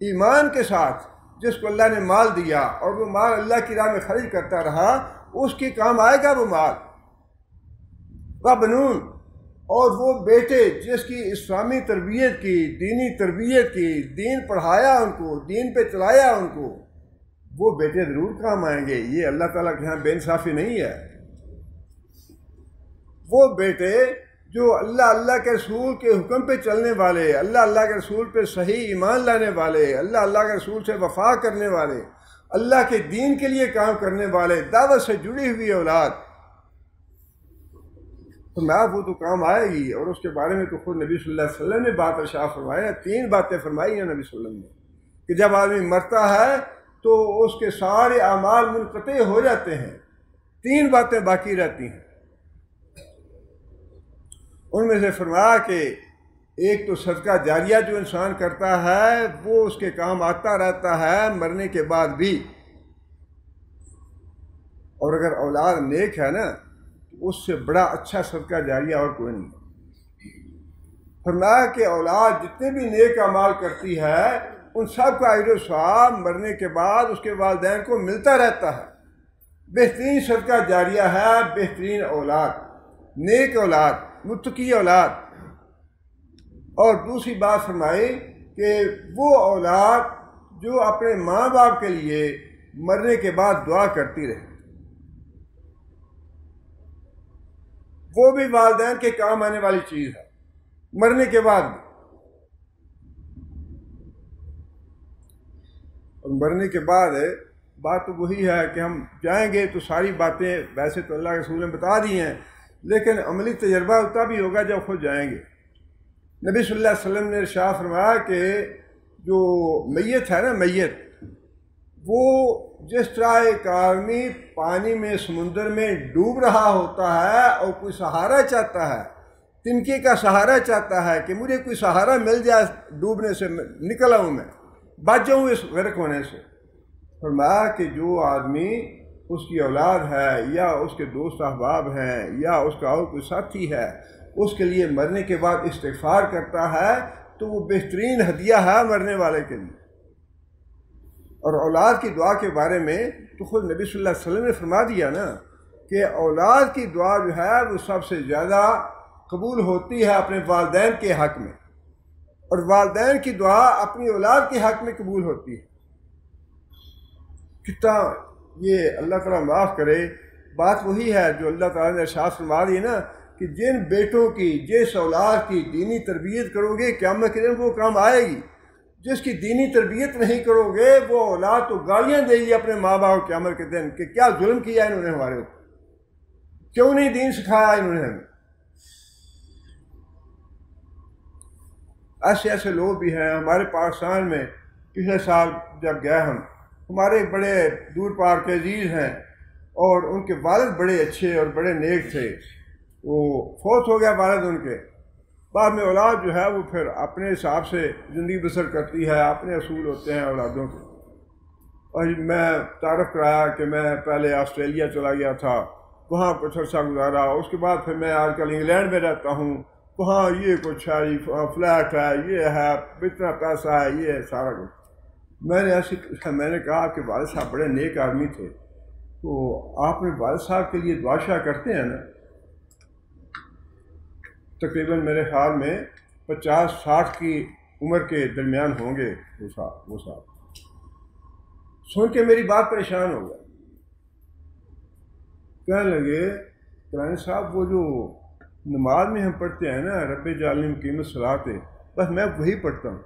ایمان کے ساتھ جس کو اللہ نے مال دیا اور وہ مال اللہ کی راہ میں خرچ کرتا رہا، اس کے کام آئے گا وہ مال۔ وَبَنُونَ، اور وہ بیٹے جس کی اسلامی تربیت کی، دینی تربیت کی، دین پڑھایا ان کو، دین پہ چلایا ان کو، وہ بیٹے ضرور کام آئیں گے۔ یہ اللہ تعالیٰ کے یہاں بے انصافی نہیں ہے۔ وہ بیٹے جو اللہ کے رسول کے حکم پہ چلنے والے، اللہ کے رسول پہ صحیح ایمان لانے والے، اللہ کے رسول سے وفا کرنے والے، اللہ کے دین کے لیے کام کرنے والے، دعوت سے جڑی ہوئی اولاد، تو وہ تو کام آئے گی۔ اور اس کے بارے میں تو خود نبی صلی اللہ علیہ وسلم نے بات ارشاد فرمایا، 3 باتیں فرمائی ہیں نبی صلی اللہ علیہ وسلم نے کہ جب آدمی مرتا ہے تو اس کے سارے اعمال منقطع ہو جاتے ہیں، 3 باتیں باقی رہتی ہیں۔ ان میں سے فرمایا کہ ایک تو صدقہ جاریہ جو انسان کرتا ہے وہ اس کے کام آتا رہتا ہے مرنے کے بعد بھی، اور اگر اولاد نیک ہے نا اس سے بڑا اچھا صدقہ جاریہ اور کوئی نہیں۔ فرمایا کہ اولاد جتنے بھی نیک اعمال کرتی ہے ان سب کا اجر و ثواب مرنے کے بعد اس کے والدین کو ملتا رہتا ہے۔ بہترین صدقہ جاریہ ہے بہترین اولاد، نیک اولاد، متقی اولاد۔ اور دوسری بات فرمائی کہ وہ اولاد جو اپنے ماں باپ کے لیے مرنے کے بعد دعا کرتی رہے، وہ بھی والدین کے کام آنے والی چیز ہے مرنے کے بعد بھی۔ اور مرنے کے بعد بات تو وہی ہے کہ ہم جائیں گے تو ساری باتیں ویسے تو اللہ کے رسول نے بتا دی ہیں، لیکن عملی تجربہ اتنا بھی ہوگا جب خود جائیں گے۔ نبی صلی اللہ علیہ وسلم نے ارشاد فرمایا کہ جو میت ہے نا، میت وہ جس طرح ایک آدمی پانی میں سمندر میں ڈوب رہا ہوتا ہے اور کوئی سہارا چاہتا ہے، تنکے کا سہارا چاہتا ہے کہ مجھے کوئی سہارا مل جائے ڈوبنے سے، نکل آؤں میں، بچ جاؤں اس غرق ہونے سے۔ فرمایا کہ جو آدمی اس کی اولاد ہے یا اس کے دوست احباب ہیں یا اس کا اور کوئی ساتھی ہے، اس کے لیے مرنے کے بعد استغفار کرتا ہے تو وہ بہترین ہدیہ ہے مرنے والے کے لیے۔ اور اولاد کی دعا کے بارے میں تو خود نبی صلی اللہ علیہ وسلم نے فرما دیا نا کہ اولاد کی دعا جو ہے وہ سب سے زیادہ قبول ہوتی ہے اپنے والدین کے حق میں، اور والدین کی دعا اپنی اولاد کے حق میں قبول ہوتی ہے۔ کتنا یہ اللہ تعالیٰ معاف کرے، بات وہی ہے جو اللہ تعالیٰ نے ارشاد فرما دی نا کہ جن بیٹوں کی، جس اولاد کی دینی تربیت کرو گے قیامت کے دن وہ کام آئے گی، جس کی دینی تربیت نہیں کرو گے وہ اولاد تو گالیاں دے گی اپنے ماں باپ قیامت کے دن کہ کیا ظلم کیا انہوں نے ہمارے اوپر، کیوں نہیں دین سکھایا انہوں نے ہمیں۔ ایسے ایسے لوگ بھی ہیں ہمارے پاکستان میں۔ پچھلے سال جب گئے ہمارے بڑے دور پار کے عزیز ہیں اور ان کے والد بڑے اچھے اور بڑے نیک تھے، وہ فوت ہو گیا والد ان کے، بعد میں اولاد جو ہے وہ پھر اپنے حساب سے زندگی بسر کرتی ہے، اپنے اصول ہوتے ہیں اولادوں کے۔ اور میں تعارف کرایا کہ میں پہلے آسٹریلیا چلا گیا تھا، وہاں کچھ عرصہ گزارا، اس کے بعد پھر میں آج کل انگلینڈ میں رہتا ہوں، وہاں یہ کچھ ہے، فلیٹ ہے، یہ ہے، اتنا پیسہ ہے، یہ ہے سارا کچھ۔ میں نے کہا کہ والد صاحب بڑے نیک آدمی تھے، تو آپ نے والد صاحب کے لیے دعا شاہ کرتے ہیں نا؟ تقریباً میرے خیال میں 50-60 کی عمر کے درمیان ہوں گے وہ صاحب۔ سن کے میری بات پریشان ہو گیا، کہنے لگے قرآن صاحب وہ جو نماز میں ہم پڑھتے ہیں نا رب جعلنی مقیم الصلاۃ، بس میں وہی پڑھتا ہوں۔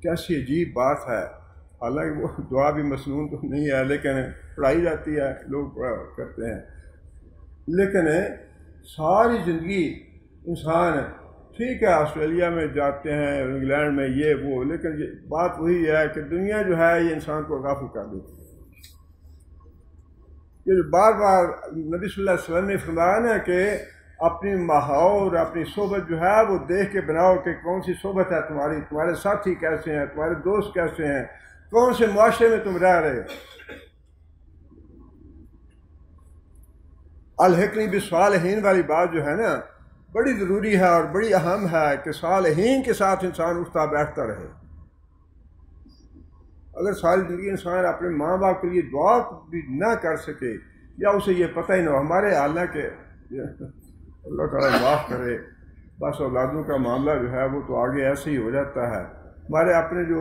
کیسی عجیب بات ہے، حالانکہ وہ دعا بھی مسنون تو نہیں ہے لیکن پڑھائی جاتی ہے، لوگ پڑھا کرتے ہیں، لیکن ساری زندگی انسان ٹھیک ہے آسٹریلیا میں جاتے ہیں، انگلینڈ میں یہ وہ، لیکن بات وہی ہے کہ دنیا جو ہے یہ انسان کو غافل کر دیتی ہے۔ یہ بار بار نبی صلی اللہ علیہ وسلم نے فرمایا نا کہ اپنی ماحول، اپنی صحبت جو ہے وہ دیکھ کے بناؤ کہ کون سی صحبت ہے تمہاری، تمہارے ساتھی کیسے ہیں، تمہارے دوست کیسے ہیں، کون سے معاشرے میں تم رہ رہے ہو۔ الحقنی بالصالحین والی بات جو ہے نا بڑی ضروری ہے اور بڑی اہم ہے کہ صالحین کے ساتھ انسان اٹھتا بیٹھتا رہے۔ اگر ساری زندگی انسان اپنے ماں باپ کے لیے دعا بھی نہ کر سکے یا اسے یہ پتہ ہی نہ ہو، ہمارے حالانکہ اللہ تعالیٰ معاف کرے، بس اولادوں کا معاملہ جو ہے وہ تو آگے ایسے ہی ہو جاتا ہے۔ ہمارے اپنے جو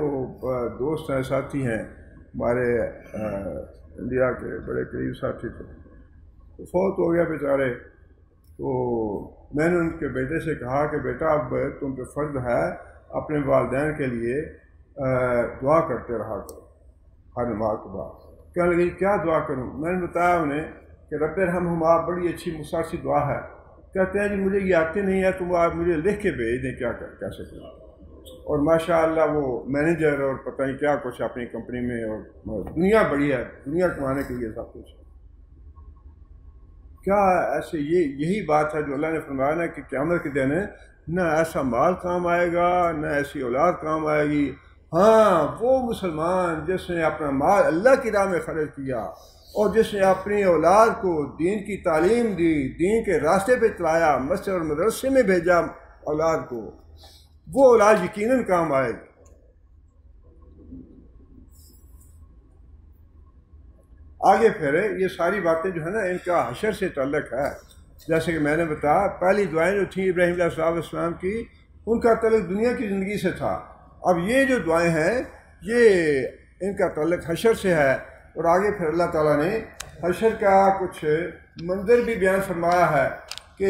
دوست ہیں، ساتھی ہیں، ہمارے انڈیا کے بڑے قریب ساتھی تھے، فوت ہو گیا بیچارے، تو میں نے ان کے بیٹے سے کہا کہ بیٹا اب تم پہ فرض ہے اپنے والدین کے لیے دعا کرتے رہا کرو ہر نماز کے بعد۔ کہنے لگی کیا دعا کروں؟ میں نے بتایا انہیں کہ رب ارحمہما بڑی اچھی مختصر دعا ہے۔ کہتے ہیں جی مجھے یہ آتی نہیں ہے، تم آپ مجھے لکھ کے بھیج دیں کیسے کریں۔ اور ماشاء اللہ وہ مینیجر اور پتہ نہیں کیا کچھ اپنی کمپنی میں، اور دنیا بڑی ہے، دنیا کمانے کے لیے سب کچھ۔ کیا ایسے یہی بات ہے جو اللہ نے فرمایا نا کہ قیامت کے دن نہ ایسا مال کام آئے گا نہ ایسی اولاد کام آئے گی۔ ہاں وہ مسلمان جس نے اپنا مال اللہ کی راہ میں خرچ کیا اور جس نے اپنی اولاد کو دین کی تعلیم دی، دین کے راستے پہ چلایا، مسجد اور مدرسے میں بھیجا اولاد کو، وہ اولاد یقیناً کام آئے گی۔ آگے پھر یہ ساری باتیں جو ہے نا ان کا حشر سے تعلق ہے، جیسے کہ میں نے بتایا پہلی دعائیں جو تھیں ابراہیم علیہ السلام کی ان کا تعلق دنیا کی زندگی سے تھا، اب یہ جو دعائیں ہیں یہ ان کا تعلق حشر سے ہے۔ اور آگے پھر اللہ تعالیٰ نے حشر کا کچھ منظر بھی بیان فرمایا ہے کہ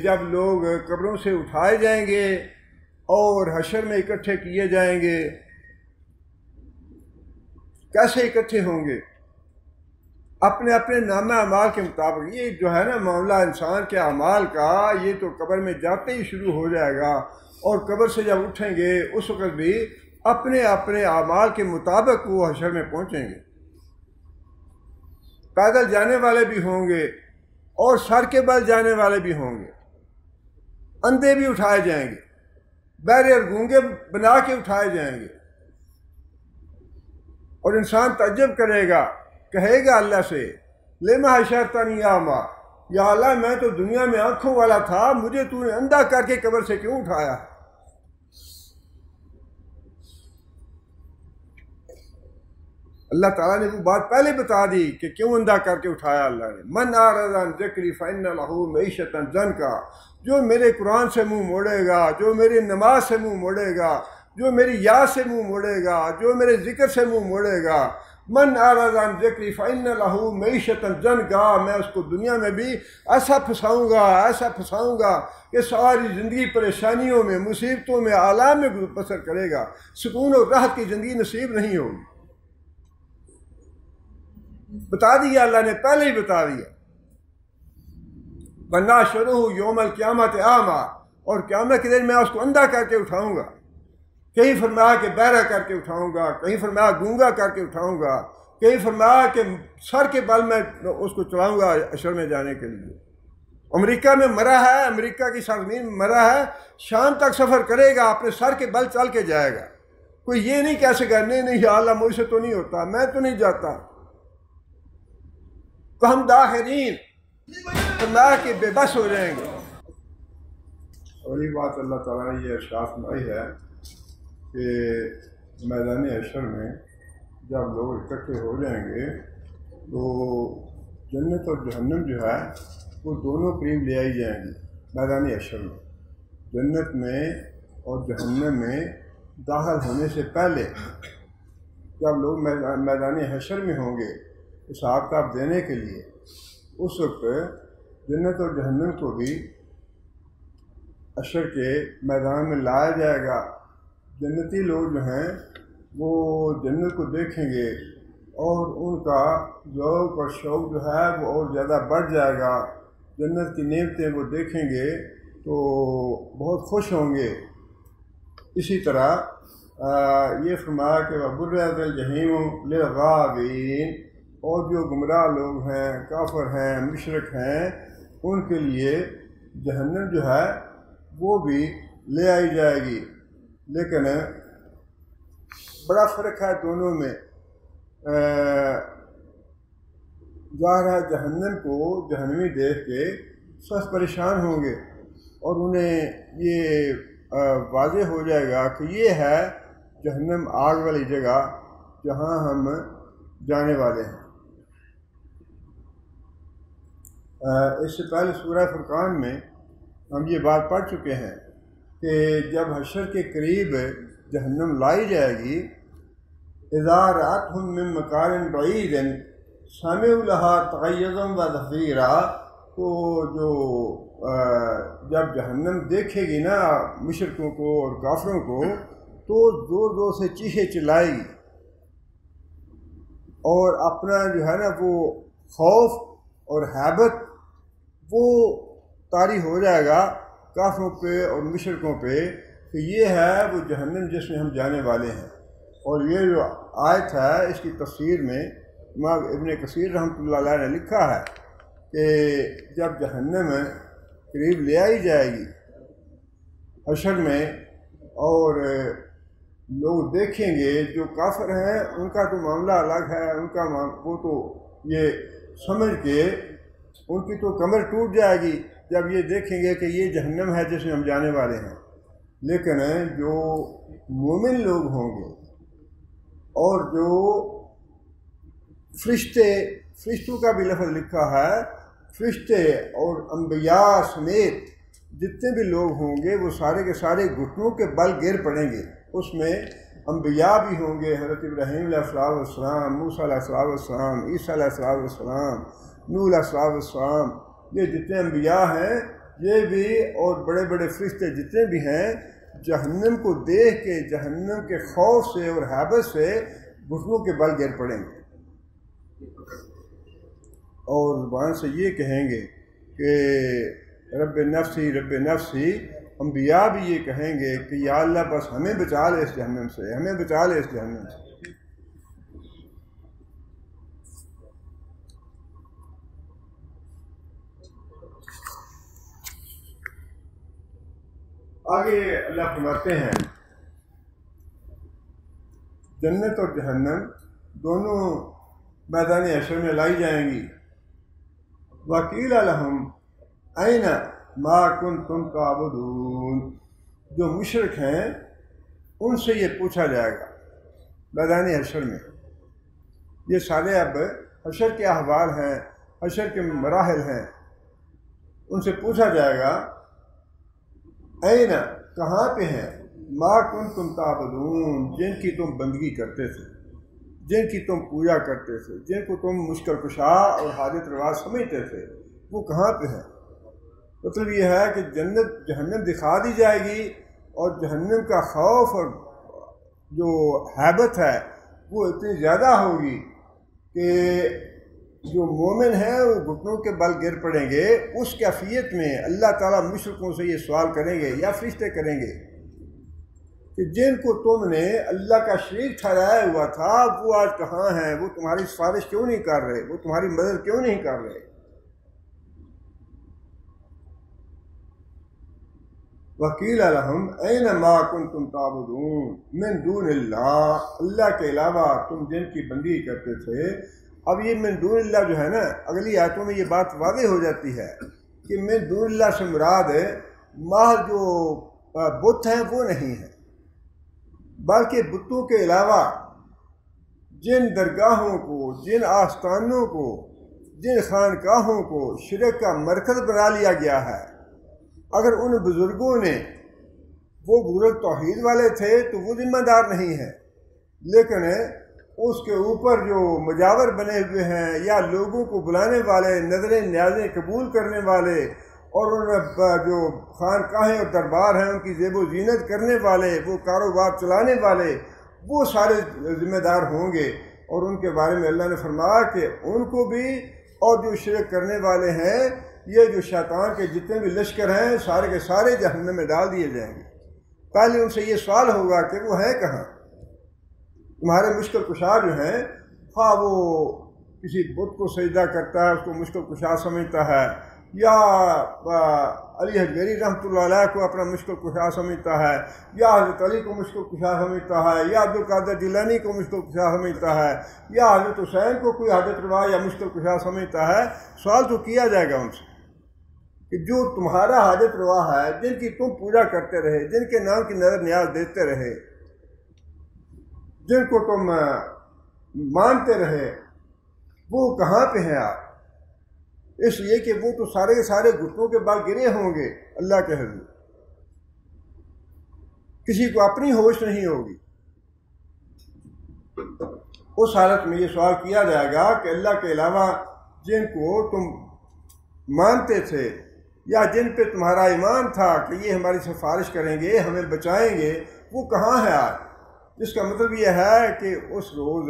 جب لوگ قبروں سے اٹھائے جائیں گے اور حشر میں اکٹھے کیے جائیں گے، کیسے اکٹھے ہوں گے؟ اپنے اپنے نامہ اعمال کے مطابق۔ یہ جو ہے نا معاملہ انسان کے اعمال کا، یہ تو قبر میں جاتے ہی شروع ہو جائے گا، اور قبر سے جب اٹھیں گے اس وقت بھی اپنے اپنے اعمال کے مطابق وہ حشر میں پہنچیں گے۔ پیدل جانے والے بھی ہوں گے اور سر کے بل جانے والے بھی ہوں گے، اندھے بھی اٹھائے جائیں گے، بہرے اور گونگے بنا کے اٹھائے جائیں گے، اور انسان تعجب کرے گا، کہے گا اللہ سے لما حشرتنی اعمی، یا اللہ میں تو دنیا میں آنکھوں والا تھا، مجھے تو نے اندھا کر کے قبر سے کیوں اٹھایا؟ اللہ تعالیٰ نے وہ بات پہلے بتا دی کہ کیوں اندھا کر کے اٹھایا اللہ نے۔ من اعرض عن ذکری فإن لہ معیشۃ ضنکا، جو میرے قرآن سے منہ موڑے گا، جو میری نماز سے منہ موڑے گا، جو میری یاد سے منہ موڑے گا، جو میرے ذکر سے منہ موڑے گا، من اعرض عن ذکری فإن لہ معیشۃ ضنکا، میں اس کو دنیا میں بھی ایسا پھنساؤں گا کہ ساری زندگی پریشانیوں میں، مصیبتوں میں، آلام میں بسر کرے گا، سکون اور راحت کی زندگی نصیب نہیں ہوگی۔ بتا دیا اللہ نے، پہلے ہی بتا دیا۔ وَنَحْشُرُهُ يَوْمَ الْقِيَامَةِ أَعْمَىٰ، اور قیامت کے دن میں اس کو اندھا کر کے اٹھاؤں گا، کہیں فرمایا کہ بہرا کر کے اٹھاؤں گا، کہیں فرمایا گونگا کر کے اٹھاؤں گا، کہیں فرمایا کہ سر کے بل میں اس کو چلاؤں گا حشر میں جانے کے لیے۔ امریکہ میں مرا ہے، امریکہ کی سرزمین میں مرا ہے، شام تک سفر کرے گا، اپنے سر کے بل چل کے جائے گا۔ کوئی یہ نہیں کہہ سکے نہیں یا اللہ مجھ سے تو نہیں ہوتا، میں تو نہیں جاتا۔ تو ہم داخرین اللہ کے بے بس ہو جائیں گے۔ اور یہ بات اللہ تعالیٰ نے یہ ارشاد فرمائی ہے کہ میدان حشر میں جب لوگ اکٹھے ہو جائیں گے تو جنت اور جہنم جو ہے وہ دونوں قریب لے آئی جائیں گی میدان حشر میں۔ جنت میں اور جہنم میں داخل ہونے سے پہلے جب لوگ میدان حشر میں ہوں گے حساب کتاب دینے کے لیے، اس وقت جنت اور جہنم کو بھی حشر کے میدان میں لایا جائے گا۔ جنتی لوگ جو ہیں وہ جنت کو دیکھیں گے اور ان کا ذوق اور شوق جو ہے وہ اور زیادہ بڑھ جائے گا۔ جنت کی نعمتیں وہ دیکھیں گے تو بہت خوش ہوں گے۔ اسی طرح یہ فرمایا کہ وَبُرِّزَتِ الْجَحِیمُ لِلْغَاوِینَ، اور جو گمراہ لوگ ہیں، کافر ہیں، مشرک ہیں، ان کے لیے جہنم جو ہے وہ بھی لے آئی جائے گی۔ لیکن بڑا فرق ہے دونوں میں۔ ظاہر ہے جہنم کو جہنمی دیکھ کے سخت پریشان ہوں گے اور انہیں یہ واضح ہو جائے گا کہ یہ ہے جہنم، آگ والی جگہ جہاں ہم جانے والے ہیں۔ اس سے پہلے سورہ فرقان میں ہم یہ بات پڑھ چکے ہیں کہ جب حشر کے قریب جہنم لائی جائے گی، اذا رأتهم من مکان بعید سمعوا لها تغیظا وزفیرا، تو جو جب جہنم دیکھے گی نا مشرکوں کو اور کافروں کو تو زور زور سے چیخے چلائے گی، اور اپنا جو ہے نا وہ خوف اور ہیبت وہ طاری ہو جائے گا کافروں پہ اور مشرکوں پہ کہ یہ ہے وہ جہنم جس میں ہم جانے والے ہیں۔ اور یہ جو آیت ہے اس کی تفسیر میں امام ابن کثیر رحمۃ اللہ علیہ نے لکھا ہے کہ جب جہنم قریب لے آئی جائے گی حشر میں اور لوگ دیکھیں گے، جو کافر ہیں ان کا تو معاملہ الگ ہے، ان کا وہ تو یہ سمجھ کے ان کی تو کمر ٹوٹ جائے گی جب یہ دیکھیں گے کہ یہ جہنم ہے جس میں ہم جانے والے ہیں۔ لیکن جو مومن لوگ ہوں گے اور جو فرشتوں کا بھی لفظ لکھا ہے، فرشتے اور انبیاء سمیت جتنے بھی لوگ ہوں گے وہ سارے کے سارے گھٹنوں کے بل گر پڑیں گے۔ اس میں انبیاء بھی ہوں گے، حضرت ابراہیم علیہ السلام، موسیٰ علیہ السلام، عیسیٰ علیہ السلام، نوح علیہ السلام، یہ جتنے انبیاء ہیں یہ بھی، اور بڑے بڑے فرشتے جتنے بھی ہیں، جہنم کو دیکھ کے، جہنم کے خوف سے اور ہیبت سے گھٹنوں کے بل گر پڑیں گے اور زبان سے یہ کہیں گے کہ رب نفسی رب نفسی۔ انبیاء بھی یہ کہیں گے کہ یا اللہ بس ہمیں بچا لے اس جہنم سے، ہمیں بچا لے اس جہنم سے۔ آگے اللہ فرماتے ہیں جنت اور جہنم دونوں میدان حشر میں لائی جائیں گی۔ وَقِيلَ لَهُمْ أَيْنَ مَا كُنْتُمْ تَعْبُدُونَ، جو مشرک ہیں ان سے یہ پوچھا جائے گا میدان حشر میں۔ یہ سارے اب حشر کے احوال ہیں، حشر کے مراحل ہیں، ان سے پوچھا جائے گا این، کہاں پہ ہیں، ما کنتم تعبدون، جن کی تم بندگی کرتے تھے، جن کی تم پوجا کرتے تھے، جن کو تم مشکل کشا اور حاجت روا سمجھتے تھے، وہ کہاں پہ ہیں؟ مطلب یہ ہے کہ جنت جہنم دکھا دی جائے گی اور جہنم کا خوف اور جو ہیبت ہے وہ اتنی زیادہ ہوگی کہ جو مومن ہیں وہ گھٹنوں کے بل گر پڑیں گے۔ اس کیفیت میں اللہ تعالیٰ مشرکوں سے یہ سوال کریں گے یا فرشتے کریں گے کہ جن کو تم نے اللہ کا شریک ٹھہرایا ہوا تھا وہ آج کہاں ہیں، وہ تمہاری سفارش کیوں نہیں کر رہے، وہ تمہاری مدد کیوں نہیں کر رہے۔ وَقِيلَ لَهُمْ أَيْنَ مَا كُنْتُمْ تَعْبُدُونَ مِن دُونِ اللَّهِ، اللہ کے علاوہ تم جن کی بندگی کرتے تھے۔ اب یہ من دون اللہ جو ہے نا، اگلی آیتوں میں یہ بات واضح ہو جاتی ہے کہ من دون اللہ سے مراد محض جو بت ہیں وہ نہیں ہیں، بلکہ بتوں کے علاوہ جن درگاہوں کو، جن آستانوں کو، جن خانقاہوں کو شرک کا مرکز بنا لیا گیا ہے، اگر ان بزرگوں نے، وہ بزرگ توحید والے تھے تو وہ ذمہ دار نہیں ہیں، لیکن اس کے اوپر جو مجاور بنے ہوئے ہیں یا لوگوں کو بلانے والے، نظریں نیازیں قبول کرنے والے، اور ان جو خانقاہیں اور دربار ہیں ان کی زیب و زینت کرنے والے، وہ کاروبار چلانے والے، وہ سارے ذمہ دار ہوں گے۔ اور ان کے بارے میں اللہ نے فرمایا کہ ان کو بھی، اور جو شرک کرنے والے ہیں، یہ جو شیطان کے جتنے بھی لشکر ہیں سارے کے سارے جہنم میں ڈال دیے جائیں گے۔ پہلے ان سے یہ سوال ہوگا کہ وہ ہیں کہاں؟ تمہارے مشکل کشا جو ہیں، خواہ وہ کسی بت کو سجدہ کرتا ہے اس کو مشکل کشا سمجھتا ہے، یا علی حجویری رحمۃ اللہ علیہ کو اپنا مشکل کشا سمجھتا ہے، یا حضرت علی کو مشکل کشا سمجھتا ہے، یا عبدالقادر جیلانی کو مشکل کشا سمجھتا ہے، یا حضرت حسین کو کوئی حاجت روا یا مشکل کشا سمجھتا ہے۔ سوال تو کیا جائے گا ان سے کہ جو تمہارا حاجت روا ہے، جن کی تم پوجا کرتے رہے، جن کے نام کی نظر نیاز دیتے رہے، جن کو تم مانتے رہے، وہ کہاں پہ ہیں آپ؟ اس لیے کہ وہ تو سارے کے سارے گھٹنوں کے بال گرے ہوں گے اللہ کے حضور، کسی کو اپنی ہوش نہیں ہوگی۔ اس حالت میں یہ سوال کیا جائے گا کہ اللہ کے علاوہ جن کو تم مانتے تھے یا جن پہ تمہارا ایمان تھا کہ یہ ہماری سفارش کریں گے، ہمیں بچائیں گے، وہ کہاں ہے آج؟ جس کا مطلب یہ ہے کہ اس روز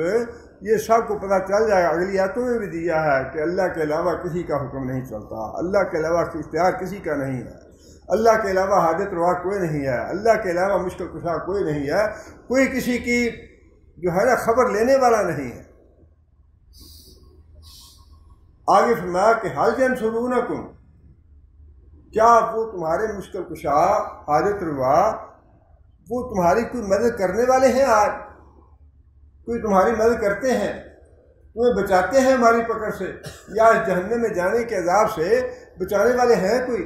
یہ سب کو پتہ چل جائے گا۔ اگلی آیتوں میں بھی دیا ہے کہ اللہ کے علاوہ کسی کا حکم نہیں چلتا، اللہ کے علاوہ اختیار کسی کا نہیں ہے، اللہ کے علاوہ حاجت روا کوئی نہیں ہے، اللہ کے علاوہ مشکل کشا کوئی نہیں ہے، کوئی کسی کی جو ہے نا خبر لینے والا نہیں ہے۔ آگے فرمایا کہ حل ینصرونکم، کیا وہ تمہارے مشکل کشا، حاجت روا، وہ تمہاری کوئی مدد کرنے والے ہیں؟ آج کوئی تمہاری مدد کرتے ہیں، تمہیں بچاتے ہیں ہماری پکڑ سے، یا اس جہنم میں جانے کے عذاب سے بچانے والے ہیں کوئی؟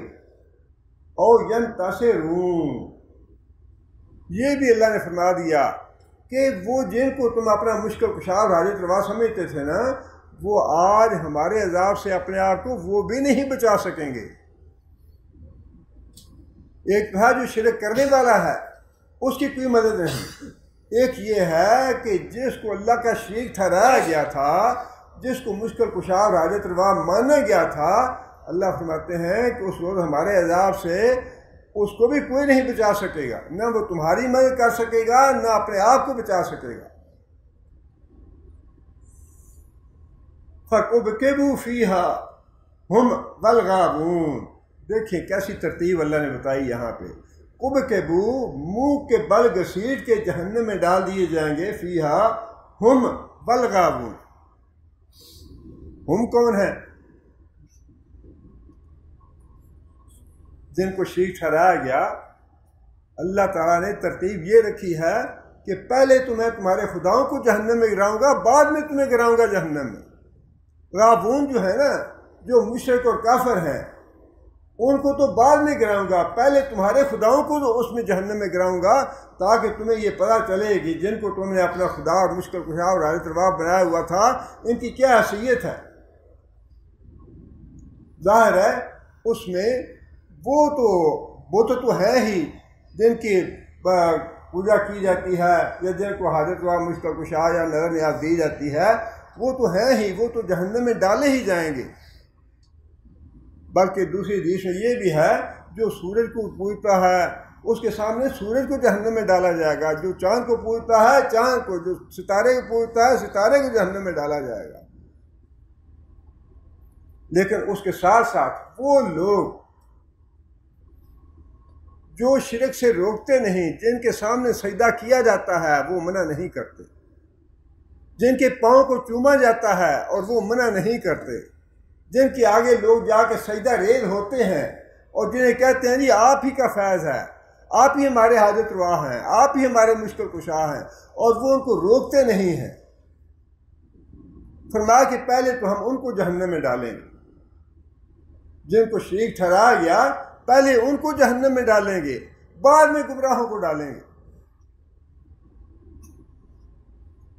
او ینتصرون، یہ بھی اللہ نے فرما دیا کہ وہ جن کو تم اپنا مشکل کشا اور حاجت روا سمجھتے تھے نا، وہ آج ہمارے عذاب سے اپنے آپ کو وہ بھی نہیں بچا سکیں گے۔ ایک تھا جو شرک کرنے والا ہے، اس کی کوئی مدد نہیں۔ ایک یہ ہے کہ جس کو اللہ کا شریک ٹھہرایا گیا تھا، جس کو مشکل کشا اور حاجت روا مانا گیا تھا، اللہ فرماتے ہیں کہ اس روز ہمارے عذاب سے اس کو بھی کوئی نہیں بچا سکے گا، نہ وہ تمہاری مدد کر سکے گا، نہ اپنے آپ کو بچا سکے گا۔ فَكُبْكِبُوا فِيهَا هُمْ وَالْغَاوُونَ۔ دیکھیں کیسی ترتیب اللہ نے بتائی یہاں پہ۔ کُبْكِبُوا، منہ کے بل گھسیٹ کے جہنم میں ڈال دیے جائیں گے، فِيهَا هُمْ وَالْغَاوُونَ۔ ہم کون ہیں؟ جن کو شریک ٹھہرایا گیا۔ اللہ تعالیٰ نے ترتیب یہ رکھی ہے کہ پہلے تو میں تمہارے خداؤں کو جہنم میں گراؤں گا، بعد میں تمہیں گراؤں گا جہنم میں۔ غابون جو ہے نا، جو مشرک اور کافر ہیں، ان کو تو بعد میں گراؤں گا، پہلے تمہارے خداؤں کو تو اس میں جہنم میں گراؤں گا، تاکہ تمہیں یہ پتہ چلے کہ جن کو تم نے اپنا خدا اور مشکل کشا اور حاجت روا بنایا ہوا تھا، ان کی کیا حیثیت ہے۔ ظاہر ہے اس میں وہ تو بت تو ہے ہی جن کی پوجا کی جاتی ہے، یا جن کو حاجت روا مشکل کشا یا نظر نیاز دی جاتی ہے، وہ تو ہیں ہی، وہ تو جہنم میں ڈالے ہی جائیں گے۔ بلکہ دوسری حدیث میں یہ بھی ہے، جو سورج کو پوجتا ہے اس کے سامنے سورج کو جہنم میں ڈالا جائے گا، جو چاند کو پوجتا ہے چاند کو، جو ستارے کو پوجتا ہے ستارے کو جہنم میں ڈالا جائے گا۔ لیکن اس کے ساتھ ساتھ وہ لوگ جو شرک سے روکتے نہیں، جن کے سامنے سجدہ کیا جاتا ہے وہ منع نہیں کرتے، جن کے پاؤں کو چوما جاتا ہے اور وہ منع نہیں کرتے، جن کے آگے لوگ جا کے سجدہ ریز ہوتے ہیں اور جنہیں کہتے ہیں جی آپ ہی کا فیض ہے، آپ ہی ہمارے حاجت روا ہیں، آپ ہی ہمارے مشکل کشا ہیں، اور وہ ان کو روکتے نہیں ہیں۔ فرمایا کہ پہلے تو ہم ان کو جہنم میں ڈالیں گے، جن کو شریک ٹھہرایا گیا پہلے ان کو جہنم میں ڈالیں گے، بعد میں گمراہوں کو ڈالیں گے،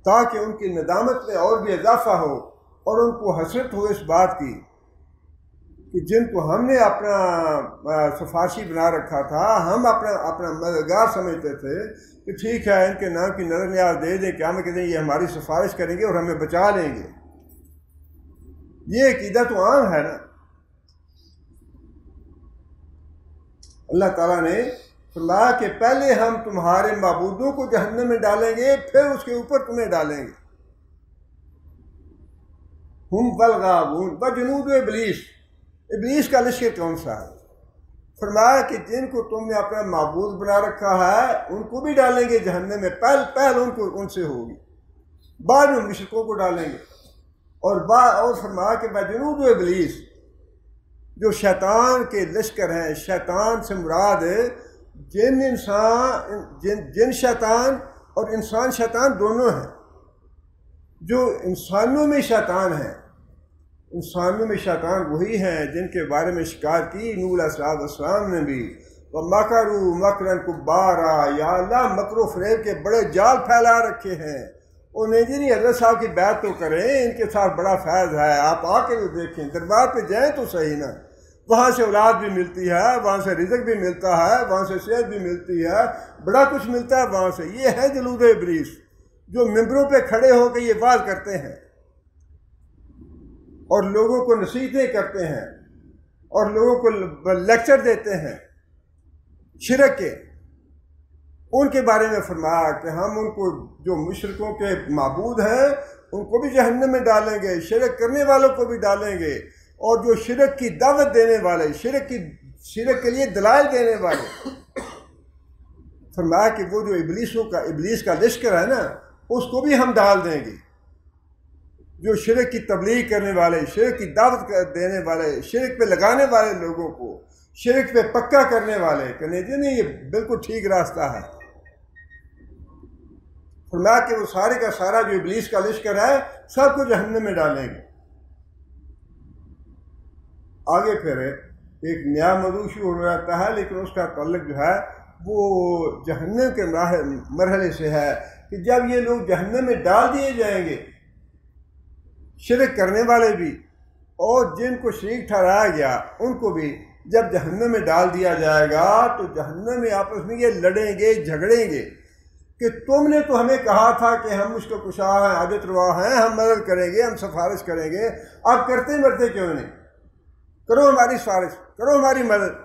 تاکہ ان کی ندامت میں اور بھی اضافہ ہو اور ان کو حسرت ہو اس بات کی کہ جن کو ہم نے اپنا سفارشی بنا رکھا تھا، ہم اپنا مددگار سمجھتے تھے کہ ٹھیک ہے ان کے نام کی نظر نیاز دے دیں، قیامت کے دن یہ ہماری سفارش کریں گے اور ہمیں بچا لیں گے۔ یہ عقیدہ تو عام ہے نا۔ اللہ تعالیٰ نے فرمایا کہ پہلے ہم تمہارے معبودوں کو جہنم میں ڈالیں گے، پھر اس کے اوپر تمہیں ڈالیں گے۔ ہم والغاوون وجنود ابلیس، ابلیس کا لشکر کون سا ہے؟ فرمایا کہ جن کو تم نے اپنا معبود بنا رکھا ہے ان کو بھی ڈالیں گے جہنم میں، پہل ان سے ہوگی، بعد میں مشرکوں کو ڈالیں گے۔ اور فرمایا کہ وجنود ابلیس، جو شیطان کے لشکر ہیں، شیطان سے مراد جن شیطان اور انسان شیطان دونوں ہیں۔ جو انسانوں میں شیطان ہیں، انسانوں میں شیطان وہی ہیں جن کے بارے میں شکایت کی نوح علیہ السلام نے بھی، وَمَكَرُوا مَكْرًا كُبَّارًا، یا اللہ مکر و فریب کے بڑے جال پھیلا رکھے ہیں۔ انہیں جی نہیں حضرت صاحب کی بات تو کریں، ان کے ساتھ بڑا فیض ہے، آپ آ کے دیکھیں، دربار پہ جائیں تو صحیح نا، وہاں سے اولاد بھی ملتی ہے، وہاں سے رزق بھی ملتا ہے، وہاں سے صحت بھی ملتی ہے، بڑا کچھ ملتا ہے وہاں سے۔ یہ ہے جلود ابلیس جو ممبروں پہ کھڑے ہو کے یہ بات کرتے ہیں اور لوگوں کو نصیحتیں کرتے ہیں اور لوگوں کو لیکچر دیتے ہیں شرک کے۔ ان کے بارے میں فرمایا کہ ہم ان کو جو مشرکوں کے معبود ہیں ان کو بھی جہنم میں ڈالیں گے، شرک کرنے والوں کو بھی ڈالیں گے، اور جو شرک کی دعوت دینے والے، شرک کے لیے دلائل دینے والے، فرمایا کہ وہ جو ابلیس کا لشکر ہے نا اس کو بھی ہم ڈال دیں گے۔ جو شرک کی تبلیغ کرنے والے، شرک کی دعوت دینے والے، شرک پہ لگانے والے لوگوں کو شرک پہ پکا کرنے والے، کہنے جی نہیں یہ بالکل ٹھیک راستہ ہے۔ فرمایا کہ وہ سارے کا سارا جو ابلیس کا لشکر ہے سب کو جہنم میں ڈالیں گے۔ آگے پھر ایک نیا موضوع شروع ہو جاتا ہے، لیکن اس کا تعلق جو ہے وہ جہنم کے مرحلے سے ہے کہ جب یہ لوگ جہنم میں ڈال دیے جائیں گے، شرک کرنے والے بھی اور جن کو شریک ٹھہرایا گیا ان کو بھی جب جہنم میں ڈال دیا جائے گا تو جہنم میں آپس میں یہ لڑیں گے، جھگڑیں گے کہ تم نے تو ہمیں کہا تھا کہ ہم مشکل کشا ہیں، عادت روا ہیں، ہم مدد کریں گے، ہم سفارش کریں گے، آپ کرتے مرتے کیوں نہیں؟ کرو ہماری سفارش، کرو ہماری مدد۔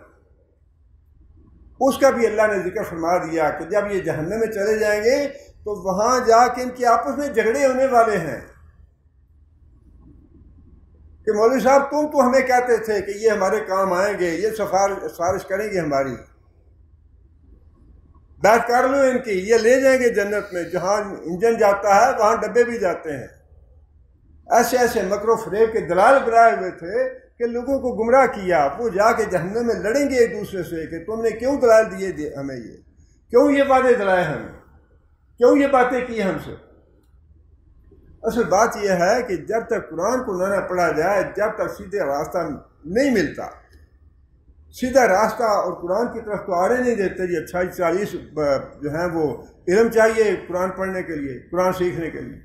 اس کا بھی اللہ نے ذکر فرما دیا کہ جب یہ جہنم میں چلے جائیں گے تو وہاں جا کے ان کے آپس میں جھگڑے ہونے والے ہیں کہ مولوی صاحب تم تو ہمیں کہتے تھے کہ یہ ہمارے کام آئیں گے، یہ سفارش کریں گے ہماری، بیعت کر لو ان کی، یہ لے جائیں گے جنت میں، جہاں انجن جاتا ہے وہاں ڈبے بھی جاتے ہیں۔ ایسے ایسے مکر و فریب کے دلال بنائے ہوئے تھے کہ لوگوں کو گمراہ کیا، وہ جا کے جہنم میں لڑیں گے ایک دوسرے سے کہ تم نے کیوں دلال دیے ہمیں، یہ کیوں یہ وعدے دلائے ہمیں، کیوں یہ باتیں کی ہم سے۔ اصل بات یہ ہے کہ جب تک قرآن کو نہ پڑھا جائے، جب تک سیدھا راستہ نہیں ملتا، سیدھا راستہ اور قرآن کی طرف تو آنے نہیں دیتے جی 40 جو ہیں وہ علم چاہیے قرآن پڑھنے کے لیے، قرآن سیکھنے کے لیے۔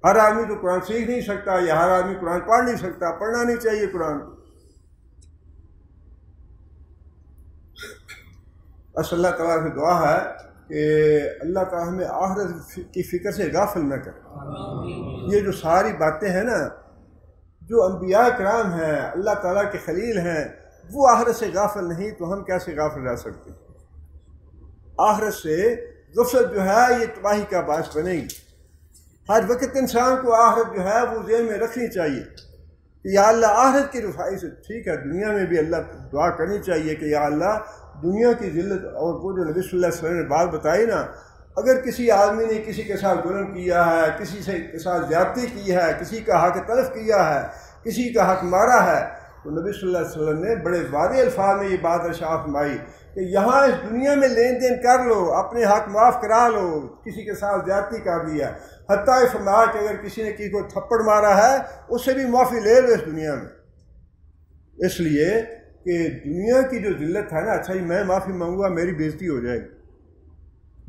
ہر آدمی تو قرآن سیکھ نہیں سکتا یا ہر آدمی قرآن پڑھ نہیں سکتا، پڑھنا نہیں چاہیے قرآن۔ اصل اللہ تعالیٰ سے دعا ہے کہ اللہ تعالیٰ ہمیں آخرت کی فکر سے غافل نہ کرے۔ یہ جو ساری باتیں ہیں نا، جو انبیاء کرام ہیں، اللہ تعالیٰ کے خلیل ہیں، وہ آخرت سے غافل نہیں تو ہم کیسے غافل رہ سکتے؟ آخرت سے غفلت جو ہے یہ تباہی کا باعث بنے گی۔ ہر وقت انسان کو آخرت جو ہے وہ ذہن میں رکھنی چاہیے کہ یا اللہ آخرت کی رفائی سے، ٹھیک ہے دنیا میں بھی اللہ دعا کرنی چاہیے کہ یا اللہ دنیا کی ذلت، اور وہ جو نبی صلی اللہ علیہ وسلم نے بات بتائی نا، اگر کسی آدمی نے کسی کے ساتھ ظلم کیا ہے، کسی کے ساتھ زیادتی کی ہے، کسی کا حق تلف کیا ہے، کسی کا حق مارا ہے، تو نبی صلی اللہ علیہ وسلم نے بڑے واضح الفاظ میں یہ بات ارشاد فرمائی کہ یہاں اس دنیا میں لین دین کر لو، اپنے حق معاف کرا لو، کسی کے ساتھ زیادتی کر دیا، حتیٰ فرمایا کہ اگر کسی نے کسی کو تھپڑ مارا ہے اس سے بھی معافی لے لو اس دنیا میں، اس لیے کہ دنیا کی جو ذلت ہے نا، اچھا جی میں معافی مانگوں گا میری بےزتی ہو جائے گی،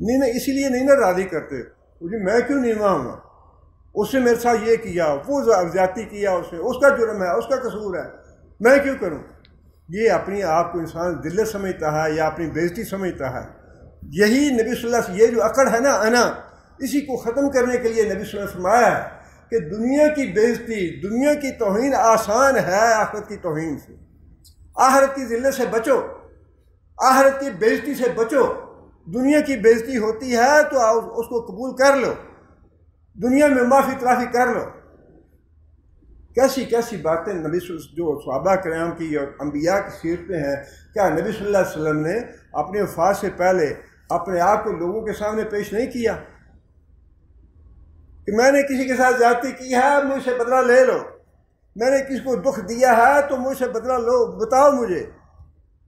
نہیں نا، اسی لیے نہیں نا راضی کرتے، جی میں کیوں نہیں مانگوں گا، اس نے میرے ساتھ یہ کیا، وہ زیادتی کیا، اس کا جرم ہے، اس کا قصور ہے، میں کیوں کروں؟ یہ اپنی آپ کو انسان ذلت سمجھتا ہے یا اپنی بےزتی سمجھتا ہے۔ یہی نبی صلی اللہ علیہ وسلم، یہ جو اکڑ ہے نا انا، اسی کو ختم کرنے کے لیے نبی صلی اللہ علیہ وسلم فرمایا ہے کہ دنیا کی بےزتی، دنیا کی توہین آسان ہے آخرت کی توہین سے۔ آخرت کی ذلت سے بچو، آخرت کی بےزتی سے بچو۔ دنیا کی بےزتی ہوتی ہے تو اس کو قبول کر لو، دنیا میں معافی تلافی کر لو۔ کیسی کیسی باتیں نبی جو صحابہ کرام کی اور انبیاء کی سیرتیں ہیں، کیا نبی صلی اللہ علیہ وسلم نے اپنے وفات سے پہلے اپنے آپ کو لوگوں کے سامنے پیش نہیں کیا کہ میں نے کسی کے ساتھ زیادتی کی ہے مجھ سے بدلہ لے لو، میں نے کسی کو دکھ دیا ہے تو مجھ سے بدلہ لو، بتاؤ مجھے،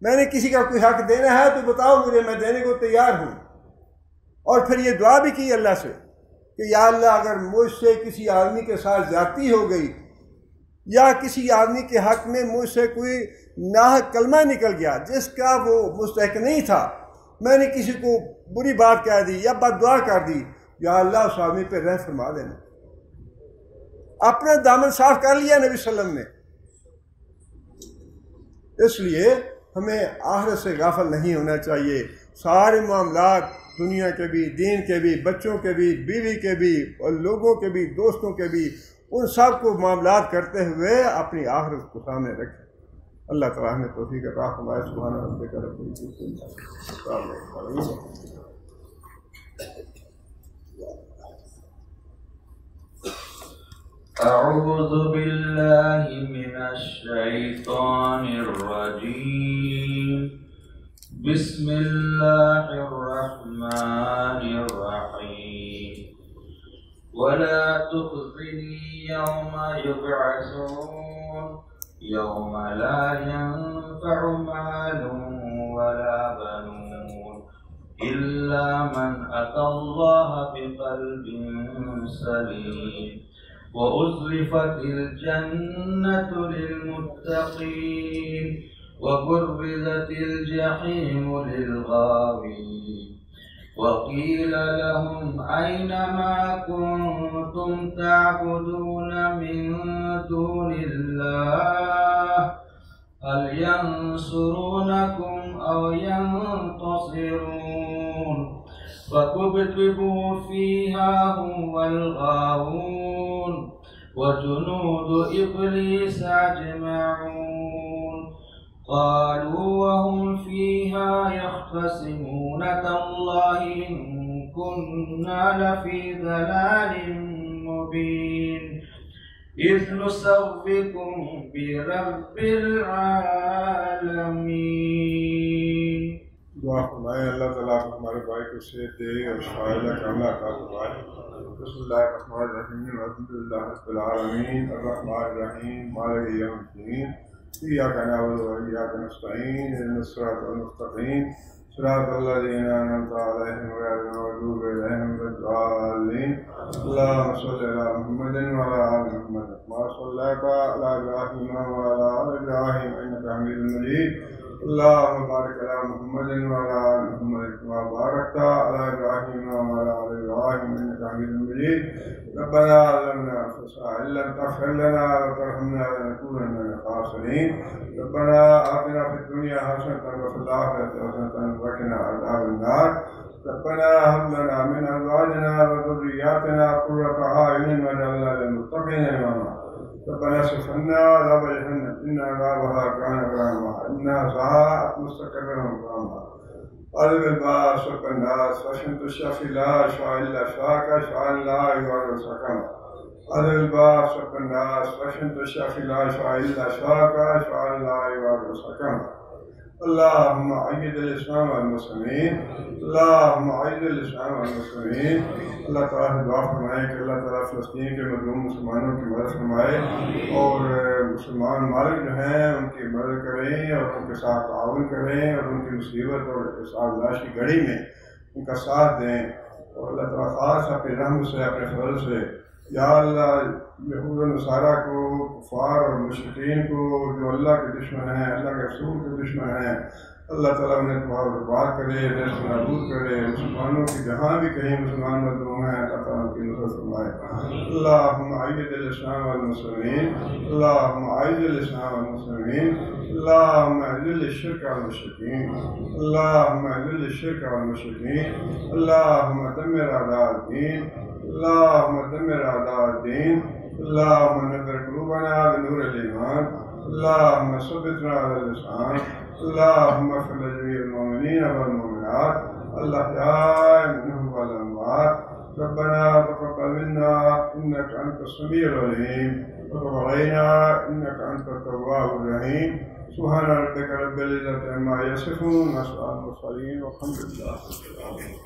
میں نے کسی کا کوئی حق دینا ہے تو بتاؤ مجھے، میں دینے کو تیار ہوں۔ اور پھر یہ دعا بھی کی اللہ سے کہ یا اللہ اگر مجھ سے کسی آدمی کے ساتھ زیادتی ہو گئی یا کسی آدمی کے حق میں مجھ سے کوئی ناحق کلمہ نکل گیا جس کا وہ مستحق نہیں تھا، میں نے کسی کو بری بات کہہ دی یا بد دعا کر دی، یا اللہ اس آدمی پہ رحم فرما دینا۔ اپنا دامن صاف کر لیا نبی صلی اللہ علیہ وسلم نے۔ اس لیے ہمیں آخرت سے غافل نہیں ہونا چاہیے۔ سارے معاملات دنیا کے بھی، دین کے بھی، بچوں کے بھی، بیوی کے بھی اور لوگوں کے بھی، دوستوں کے بھی، ان سب کو معاملات کرتے ہوئے اپنی آخرت کو سامنے رکھیں۔ اللہ تعالیٰ ہمیں توفیق عطا فرمائے۔ سبحان ربک رب العزت عما یصفون۔ أعوذ بالله من الشيطان الرجيم. بسم الله الرحمن الرحيم. ولا تخزني يوم يبعثون يوم لا ينفع مال ولا بنون إلا من أتى الله بقلب سليم. وأزلفت الجنة للمتقين وبرزت الجحيم للغاوين وقيل لهم أين ما كنتم تعبدون من دون الله هل ينصرونكم أو ينتصرون فكبكبوا فيها هم والغاوون وجنود إبليس أجمعون قالوا وهم فيها يختصمون تالله إن كنا لفي ضلال مبين إذ نسويكم برب العالمين. دعا فرمائے اللہ تعالیٰ ہمارے بھائی کو صحت دے اور شفاء کاملہ عطا فرمائے. بسم اللہ الرحمن الرحیم الحمد للہ رب العالمین الرحمن الرحیم مالک یوم الدین ایاک نعبد و ایاک نستعین اهدنا الصراط المستقیم صراط الذین انعمت علیہم غیر المغضوب علیہم ولا الضالین. اللهم صل علی محمد وعلی آل محمد كما صليت على ابراہیم وعلی آل ابراہیم انک حمید مجید. اللهم بارك على محمد وعلى آل محمد كما باركت على إبراهيم وعلى آل إبراهيم إنك حميد مجيد. ربنا ظلمنا أنفسنا إن لم تغفر لنا وترحمنا لنكونن من الخاسرين. ربنا آتنا في الدنيا حسنة وفي الآخرة حسنة وقنا عذاب النار. ربنا هب لنا من أزواجنا وذرياتنا قرة أعين واجعلنا للمتقين إماما. ربنا اصرف عنا عذاب جهنم إن عذابها كان غراما إنها ساءت مستقرا مقاما. أذهب الباس رب الناس واشف الشافي لا شفاء إلا شفاك شفاء لا يغادر سقما. أذهب الباس رب الناس واشف الشافي لا شفاء إلا شفاك شفاء لا يغادر سقما. اللهم أعز الإسلام والمسلمين. اللهم أعز الإسلام والمسلمين. اللہ تعالیٰ سے دعا فرمائے کہ اللہ تعالیٰ فلسطین کے مظلوم مسلمانوں کی مدد فرمائے اور مسلمان مالک جو ہیں ان کی مدد کریں اور ان کے ساتھ تعاون کریں اور ان کی مصیبت اور عذاب کی گھڑی میں ان کا ساتھ دیں. اور اللہ تعالیٰ خاص اپنے رحم سے اپنے فضل سے یا اللہ یہود و نصارہ کو کفار اور مشرکین کو جو اللہ کے دشمن ہیں اللہ کے رسول کے دشمن ہیں اللہ تعالیٰ انہیں تباہ و برباد کرے نیست و نابود کرے. مسلمانوں کی جہاں بھی کہیں مسلمان مظلوم ہیں اللہ تعالیٰ کی نصرت فرمائے. اللہم اعز الاسلام والمسلمین. اللہم اعز الاسلام والمسلمین. اللہم اذل الشرک والمشرکین. اللہم اذل الشرک والمشرکین. اللہم دمر اعداء الدین. اللہم دمر اعداء الدین. اللہم نور قلوبنا بنور الایمان. اللہم ثبتنا علی اللسان. اللهم اغفر لجميع المؤمنين والمؤمنات الأحياء منهم والأموات. ربنا تقبل منا إنك أنت السميع العليم وتب علينا إنك أنت التواب الرحيم. سبحان ربك رب العزة عما يصفون وسلام على المرسلين والحمد لله رب العالمين.